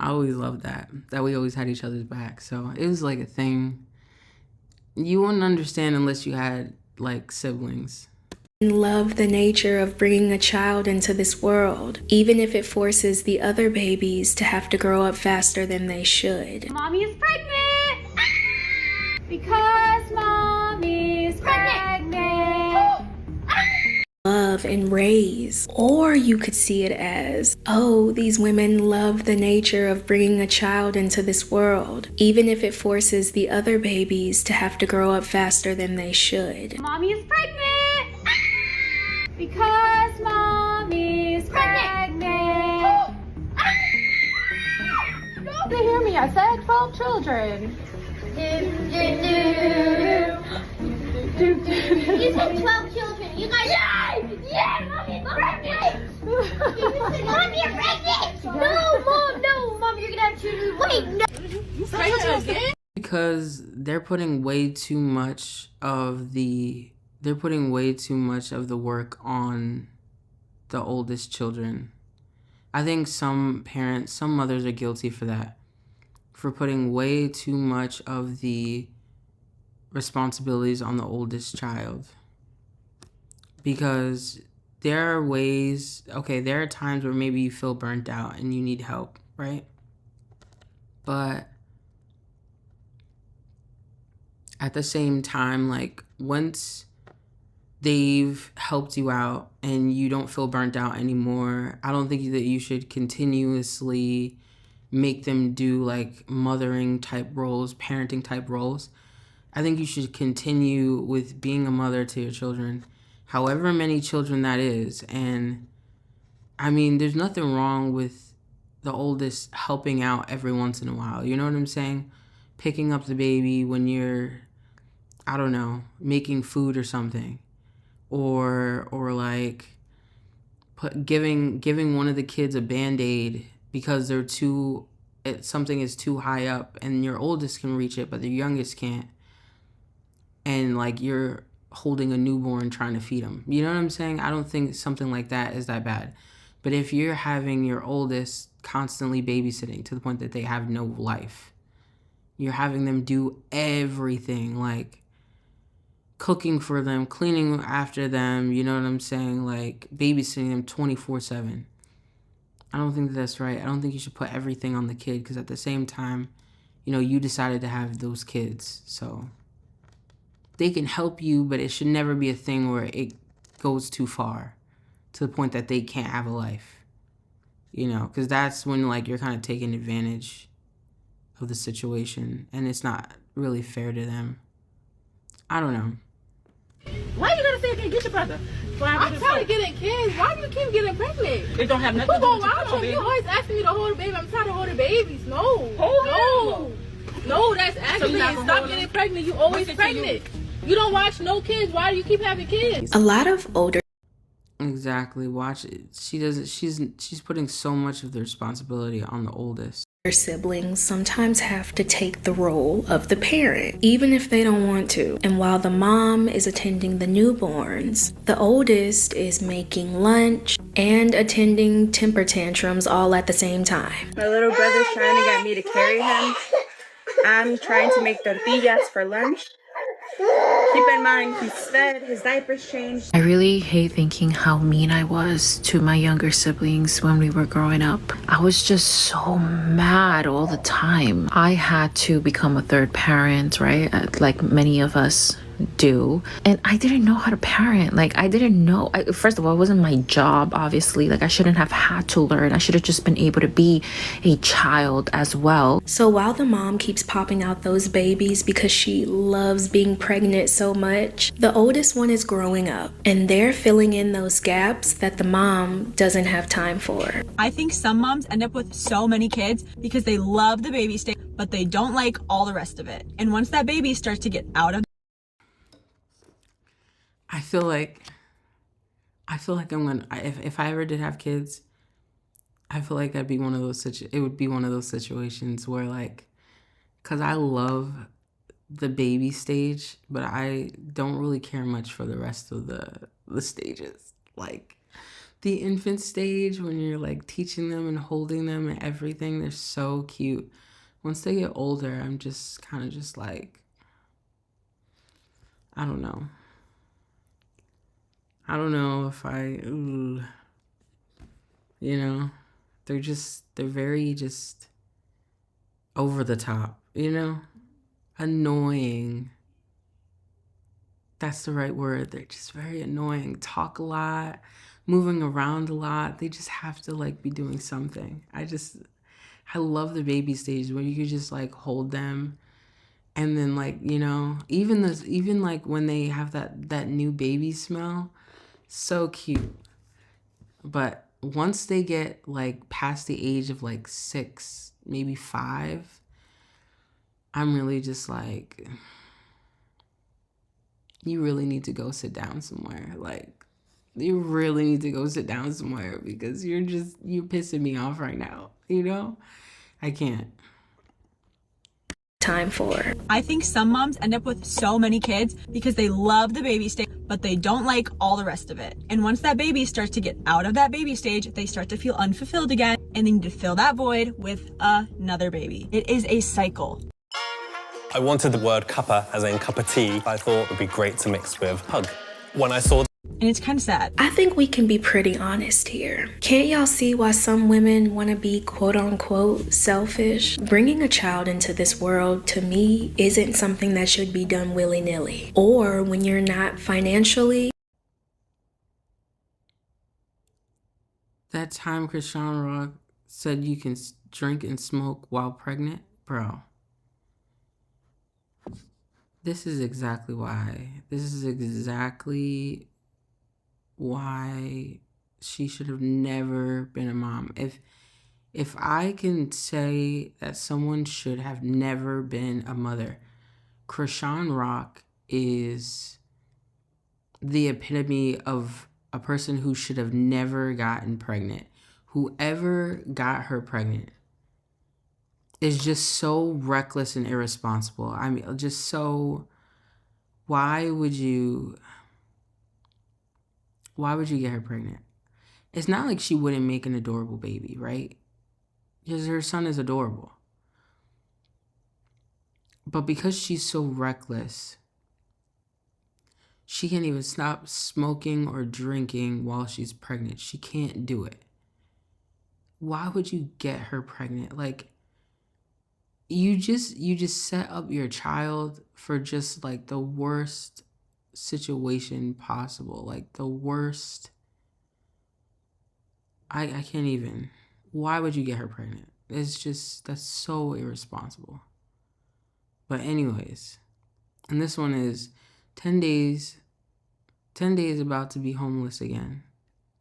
I always loved that we always had each other's back. So it was like a thing you wouldn't understand unless you had like siblings. Love the nature of bringing a child into this world, even if it forces the other babies to have to grow up faster than they should. Mommy is pregnant! Because mommy is pregnant! Love and raise. Or you could see it as, oh, these women love the nature of bringing a child into this world, even if it forces the other babies to have to grow up faster than they should. Mommy is pregnant! Because mommy is pregnant! They hear me, I said 12 children. You said 12 children. You guys. Yeah, mommy is pregnant. Mommy, you're pregnant. No, mom, no, mom, you're gonna have children. Wait, no. You pregnant again? Because they're putting way too much of the work on the oldest children. I think some mothers are guilty for that, for putting way too much of the responsibilities on the oldest child. Because there are times where maybe you feel burnt out and you need help, right? But at the same time, like, once they've helped you out and you don't feel burnt out anymore, I don't think that you should continuously make them do like mothering type roles, parenting type roles. I think you should continue with being a mother to your children, however many children that is. And I mean, there's nothing wrong with the oldest helping out every once in a while. You know what I'm saying? Picking up the baby when you're, I don't know, making food or something. Or like giving one of the kids a Band-Aid because something is too high up and your oldest can reach it but the youngest can't, and like you're holding a newborn trying to feed them. You know what I'm saying? I don't think something like that is that bad. But if you're having your oldest constantly babysitting to the point that they have no life, you're having them do everything, like cooking for them, cleaning after them, you know what I'm saying? Like babysitting them 24/7. I don't think that's right. I don't think you should put everything on the kid because at the same time, you decided to have those kids. So they can help you, but it should never be a thing where it goes too far to the point that they can't have a life. Because that's when like you're kind of taking advantage of the situation and it's not really fair to them. I don't know. Why you gonna say I can't get your brother? I'm tired of getting kids. Why do you keep getting pregnant? It don't have nothing to do with your child, baby. You always asking me to hold a baby. I'm tired of holding babies. No. No, that's actually stop getting pregnant. You always pregnant. You don't watch no kids. Why do you keep having kids? A lot of older Exactly. Watch it. She's putting so much of the responsibility on the oldest. siblings sometimes have to take the role of the parent, even if they don't want to. And while the mom is attending the newborns, the oldest is making lunch and attending temper tantrums all at the same time. My little brother's trying to get me to carry him. I'm trying to make tortillas for lunch. Keep in mind, he's fed, his diaper's changed. I really hate thinking how mean I was to my younger siblings when we were growing up. I was just so mad all the time. I had to become a third parent, right? Like many of us do. And I didn't know how to parent. Like, I didn't know. First of all, it wasn't my job, obviously. Like, I shouldn't have had to learn. I should have just been able to be a child as well. So while the mom keeps popping out those babies because she loves being pregnant so much, the oldest one is growing up and they're filling in those gaps that the mom doesn't have time for. I think some moms end up with so many kids because they love the baby stage, but they don't like all the rest of it. And once that baby starts to get out of I feel like I'm gonna, if I ever did have kids, I feel like it would be one of those situations where like, cause I love the baby stage, but I don't really care much for the rest of the stages. Like the infant stage, when you're like teaching them and holding them and everything, they're so cute. Once they get older, I'm just kind of just like, I don't know. I don't know if they're very just over the top, annoying. That's the right word. They're just very annoying. Talk a lot, moving around a lot. They just have to like be doing something. I love the baby stage where you can just like hold them. And then like, even like when they have that new baby smell, so cute. But once they get like past the age of like 6, maybe 5, I'm really just like, you really need to go sit down somewhere. Like, you really need to go sit down somewhere because you're pissing me off right now, I can't. Time for. I think some moms end up with so many kids because they love the baby stage, but they don't like all the rest of it. And once that baby starts to get out of that baby stage, they start to feel unfulfilled again, and they need to fill that void with another baby. It is a cycle. I wanted the word cuppa, as in cup of tea, I thought it would be great to mix with hug. When I saw and it's kind of sad. I think we can be pretty honest here. Can't y'all see why some women want to be quote unquote selfish? Bringing a child into this world, to me, isn't something that should be done willy-nilly. Or when you're not financially. That time Krishan Rock said you can drink and smoke while pregnant, bro. This is exactly why she should have never been a mom. If I can say that someone should have never been a mother, Krishan Rock is the epitome of a person who should have never gotten pregnant. Whoever got her pregnant is just so reckless and irresponsible. I mean, just so, why would you get her pregnant? It's not like she wouldn't make an adorable baby, right? Because her son is adorable. But because she's so reckless, she can't even stop smoking or drinking while she's pregnant. She can't do it. Why would you get her pregnant? Like, you just set up your child for just like the worst situation possible. Like the worst. I can't even. Why would you get her pregnant? It's just, that's so irresponsible. But anyways, and this one is 10 days about to be homeless again.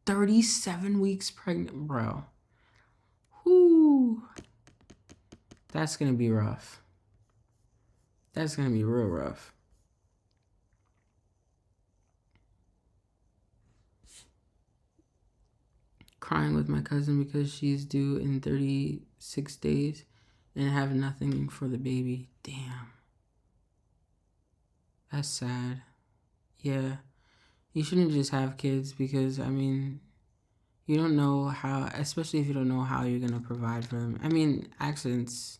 37 weeks pregnant, bro. Whoo. That's gonna be rough. That's gonna be real rough. Crying with my cousin because she's due in 36 days and have nothing for the baby. Damn. That's sad. Yeah. You shouldn't just have kids because, I mean, you don't know how, especially if you don't know how you're going to provide for them. I mean, accidents,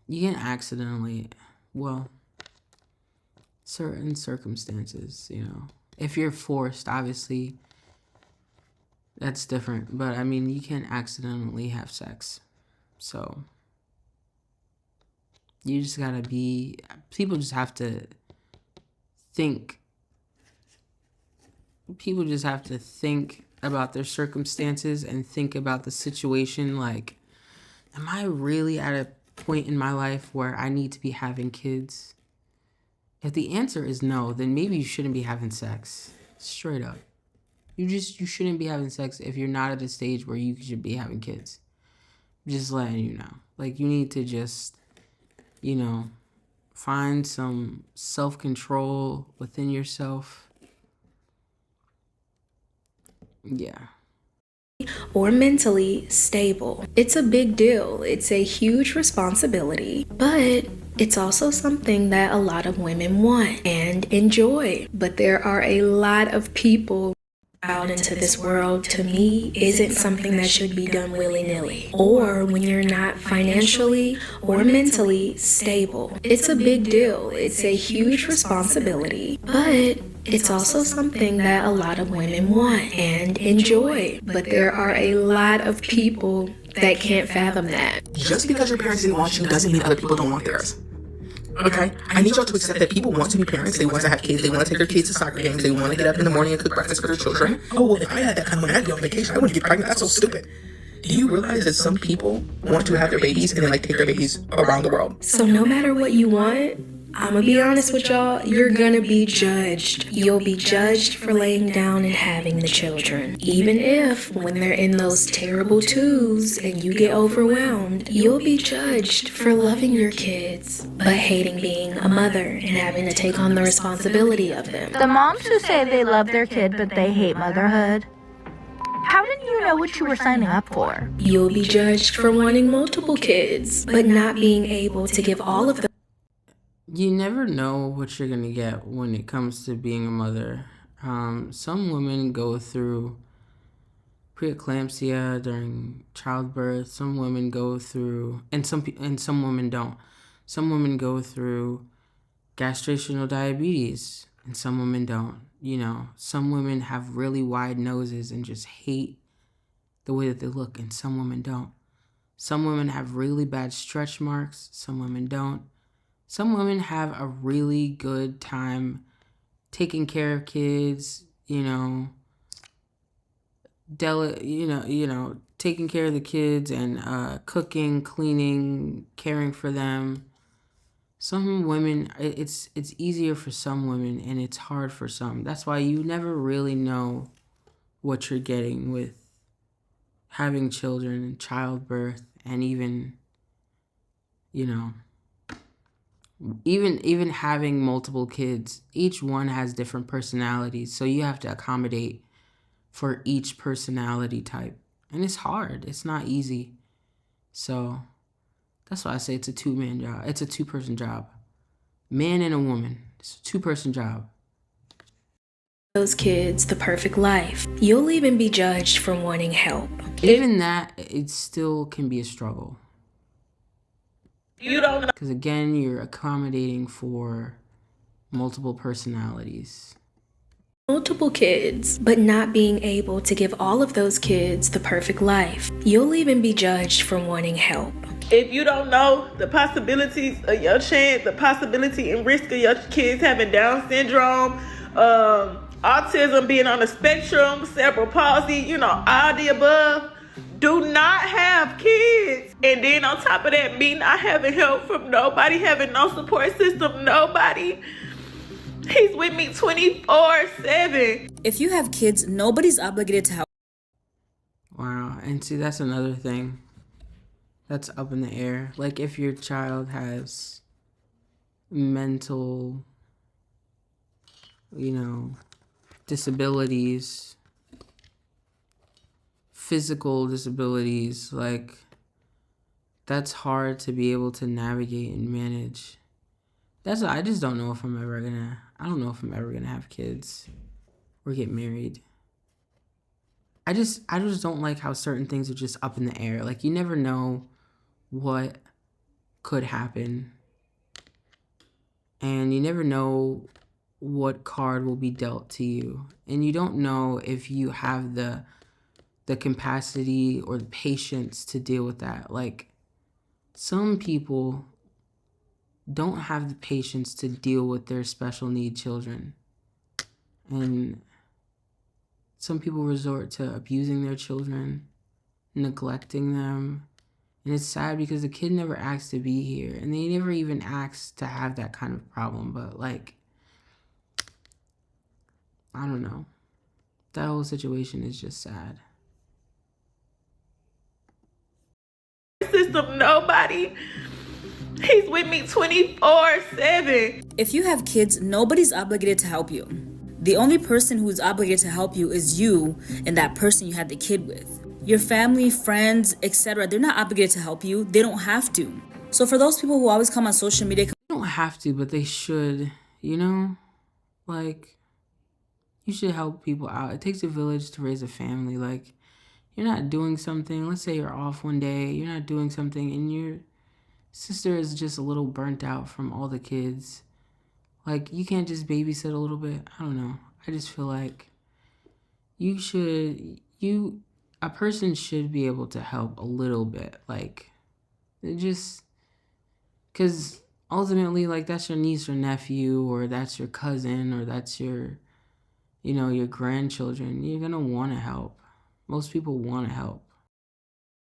you can accidentally, well, certain circumstances, you know. If you're forced, obviously, that's different. But, I mean, you can accidentally have sex. So, you just got to be, people just have to think. People just have to think about their circumstances and think about the situation. Like, am I really at a point in my life where I need to be having kids? If the answer is no, then maybe you shouldn't be having sex. Straight up. You shouldn't be having sex if you're not at a stage where you should be having kids. Just letting you know. Like, you need to just, you know, find some self-control within yourself. Yeah. Or mentally stable. It's a big deal. It's a huge responsibility, but it's also something that a lot of women want and enjoy. But there are a lot of people out into this world, to me, isn't something that should be done willy-nilly. Or when you're not financially or mentally stable. It's a big deal. It's a huge responsibility, but it's also something that a lot of women want and enjoy. But there are a lot of people that can't fathom that. Just because your parents didn't want you doesn't mean other people don't want theirs. Okay? I need y'all to accept that people want to be parents, they want to have kids, they want to take their kids to soccer games, they want to get up in the morning and cook breakfast for their children. Oh, well, if I had that kind of money, I'd be on vacation, I wouldn't get pregnant, that's so stupid. Do you realize that some people want to have their babies and then like take their babies around the world? So no matter what you want, I'm gonna be honest with y'all, you're gonna be judged. You'll be judged for laying down and having the children. Even if, when they're in those terrible twos and you get overwhelmed, you'll be judged for loving your kids, but hating being a mother and having to take on the responsibility of them. The moms who say they love their kid but they hate motherhood, how did you know what you were signing up for? You'll be judged for wanting multiple kids, but not being able to give all of them. You never know what you're gonna get when it comes to being a mother. Some women go through preeclampsia during childbirth. Some women go through, and some women don't. Some women go through gestational diabetes, and some women don't. You know, some women have really wide noses and just hate the way that they look, and some women don't. Some women have really bad stretch marks. Some women don't. Some women have a really good time taking care of kids, you know, taking care of the kids and cooking, cleaning, caring for them. Some women, it's easier for some women and it's hard for some. That's why you never really know what you're getting with having children and childbirth and even, you know, Even having multiple kids, each one has different personalities, so you have to accommodate for each personality type, and it's hard. It's not easy. So that's why I say it's a two-man job. It's a two-person job. Man and a woman. It's a two-person job. Those kids the perfect life. You'll even be judged for wanting help. Even that, it still can be a struggle. You don't know. Because again, you're accommodating for multiple personalities. Multiple kids, but not being able to give all of those kids the perfect life. You'll even be judged for wanting help. If you don't know the possibilities of your chance, the possibility and risk of your kids having Down syndrome, autism, being on the spectrum, cerebral palsy, all the above, do not have kids. And then on top of that, me not having help from nobody, having no support system, nobody. He's with me 24/7. If you have kids, nobody's obligated to help. Wow, and see, that's another thing that's up in the air. Like, if your child has mental, disabilities, physical disabilities, like, that's hard to be able to navigate and manage. I just don't know if I don't know if I'm ever gonna have kids or get married. I just don't like how certain things are just up in the air. Like, you never know what could happen. And you never know what card will be dealt to you. And you don't know if you have the capacity or the patience to deal with that. Like, some people don't have the patience to deal with their special need children. And some people resort to abusing their children, neglecting them. And it's sad because the kid never asked to be here. And they never even asked to have that kind of problem. But, like, I don't know. That whole situation is just sad. System, nobody. He's with me 24/7. If you have kids, nobody's obligated to help you. The only person who's obligated to help you is you and that person you had the kid with. Your family, friends, etc., they're not obligated to help you. They don't have to. So for those people who always come on social media... They don't have to, but they should, Like, you should help people out. It takes a village to raise a family. Like, you're not doing something. Let's say you're off one day. You're not doing something, and your sister is just a little burnt out from all the kids. Like, you can't just babysit a little bit. I don't know. I just feel like a person should be able to help a little bit. Like, just, because ultimately, like, that's your niece or nephew, or that's your cousin, or that's your, your grandchildren. You're going to want to help. Most people want to help.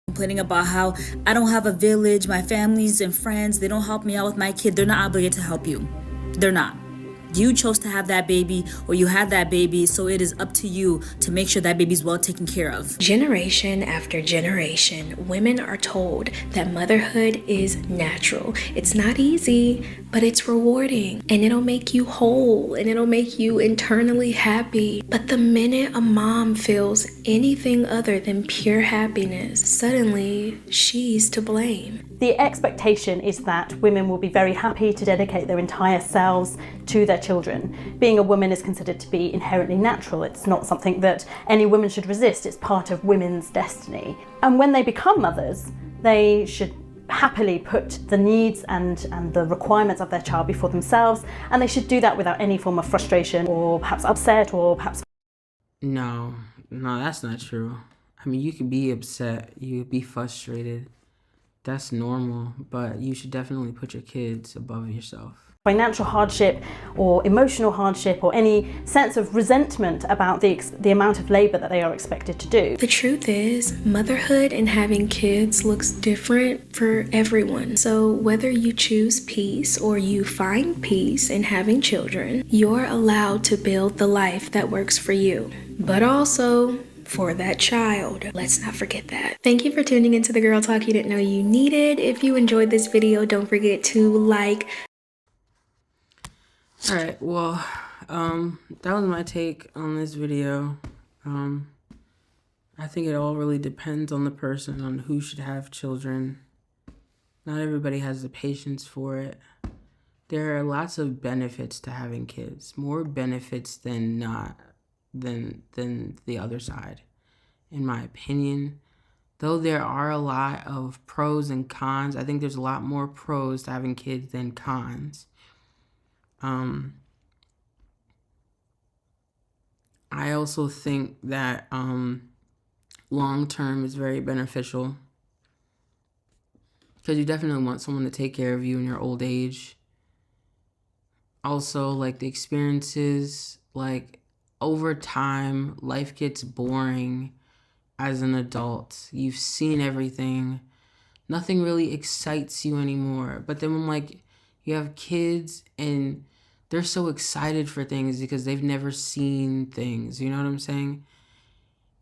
Complaining about how I don't have a village, my families and friends, they don't help me out with my kid. They're not obligated to help you. They're not. You chose to have that baby, or you had that baby, so it is up to you to make sure that baby's well taken care of. Generation after generation, women are told that motherhood is natural. It's not easy, but it's rewarding, and it'll make you whole, and it'll make you internally happy. But the minute a mom feels anything other than pure happiness, suddenly she's to blame. The expectation is that women will be very happy to dedicate their entire selves to their children. Being a woman is considered to be inherently natural. It's not something that any woman should resist. It's part of women's destiny. And when they become mothers, they should happily put the needs and the requirements of their child before themselves, and they should do that without any form of frustration or perhaps upset or perhaps... No, that's not true. I mean, you could be upset, you could be frustrated. That's normal, but you should definitely put your kids above yourself. Financial hardship or emotional hardship or any sense of resentment about the amount of labour that they are expected to do. The truth is, motherhood and having kids looks different for everyone. So whether you choose peace or you find peace in having children, you're allowed to build the life that works for you. But also, for that child. Let's not forget that. Thank you for tuning into the Girl Talk you didn't know you needed. If you enjoyed this video, don't forget to like, All right, well, that was my take on this video. I think it all really depends on the person, on who should have children. Not everybody has the patience for it. There are lots of benefits to having kids, more benefits than not, than the other side, in my opinion. Though there are a lot of pros and cons, I think there's a lot more pros to having kids than cons. I also think that long term is very beneficial, because you definitely want someone to take care of you in your old age. Also, like, the experiences, like, over time, life gets boring as an adult. You've seen everything. Nothing really excites you anymore. But then when, like, you have kids and they're so excited for things because they've never seen things, you know what I'm saying?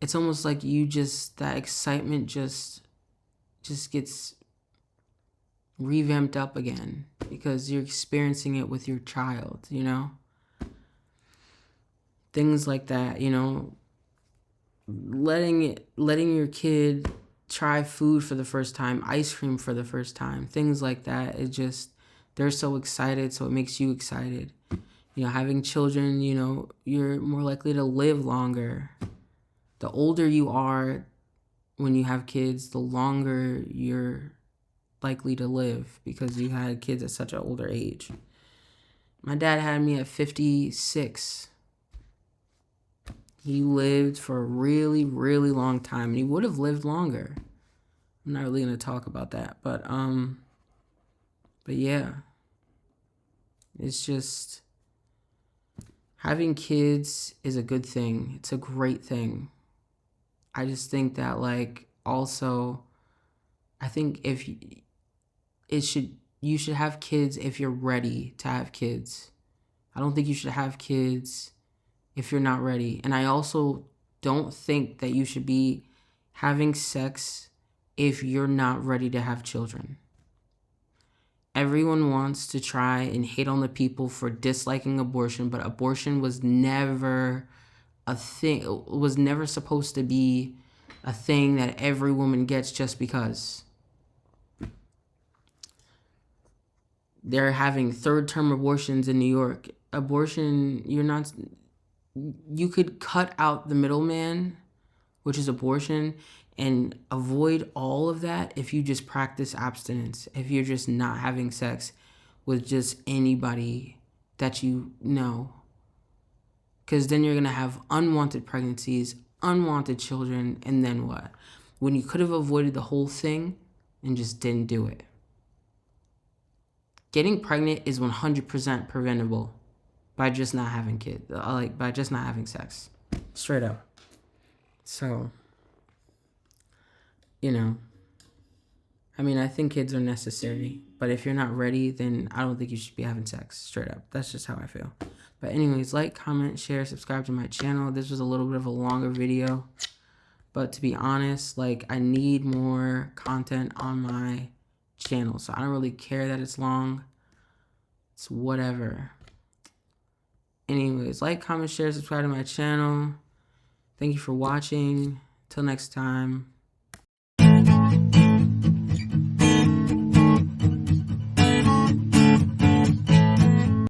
It's almost like that excitement just gets revamped up again because you're experiencing it with your child, you know? Things like that, you know? Letting your kid try food for the first time, ice cream for the first time, things like that. It just, they're so excited, so it makes you excited. You know, having children, you know, you're more likely to live longer. The older you are when you have kids, the longer you're likely to live because you had kids at such an older age. My dad had me at 56. He lived for a really, really long time, and he would have lived longer. I'm not really gonna talk about that, but yeah, it's just, having kids is a good thing. It's a great thing. I just think that, like, also, I think you should have kids if you're ready to have kids. I don't think you should have kids if you're not ready. And I also don't think that you should be having sex if you're not ready to have children. Everyone wants to try and hate on the people for disliking abortion, but abortion was never a thing. It was never supposed to be a thing that every woman gets just because. They're having third-term abortions in New York. Abortion, you could cut out the middleman, which is abortion, and avoid all of that if you just practice abstinence, if you're just not having sex with just anybody that you know. Because then you're going to have unwanted pregnancies, unwanted children, and then what? When you could have avoided the whole thing and just didn't do it. Getting pregnant is 100% preventable by just not having kids, by just not having sex. Straight up. So, you know, I mean, I think kids are necessary, but if you're not ready, then I don't think you should be having sex. Straight up. That's just how I feel. But anyways, like, comment, share, subscribe to my channel. This was a little bit of a longer video, but to be honest, like, I need more content on my channel, so I don't really care that it's long. It's whatever. Anyways, like, comment, share, subscribe to my channel. Thank you for watching. Till next time.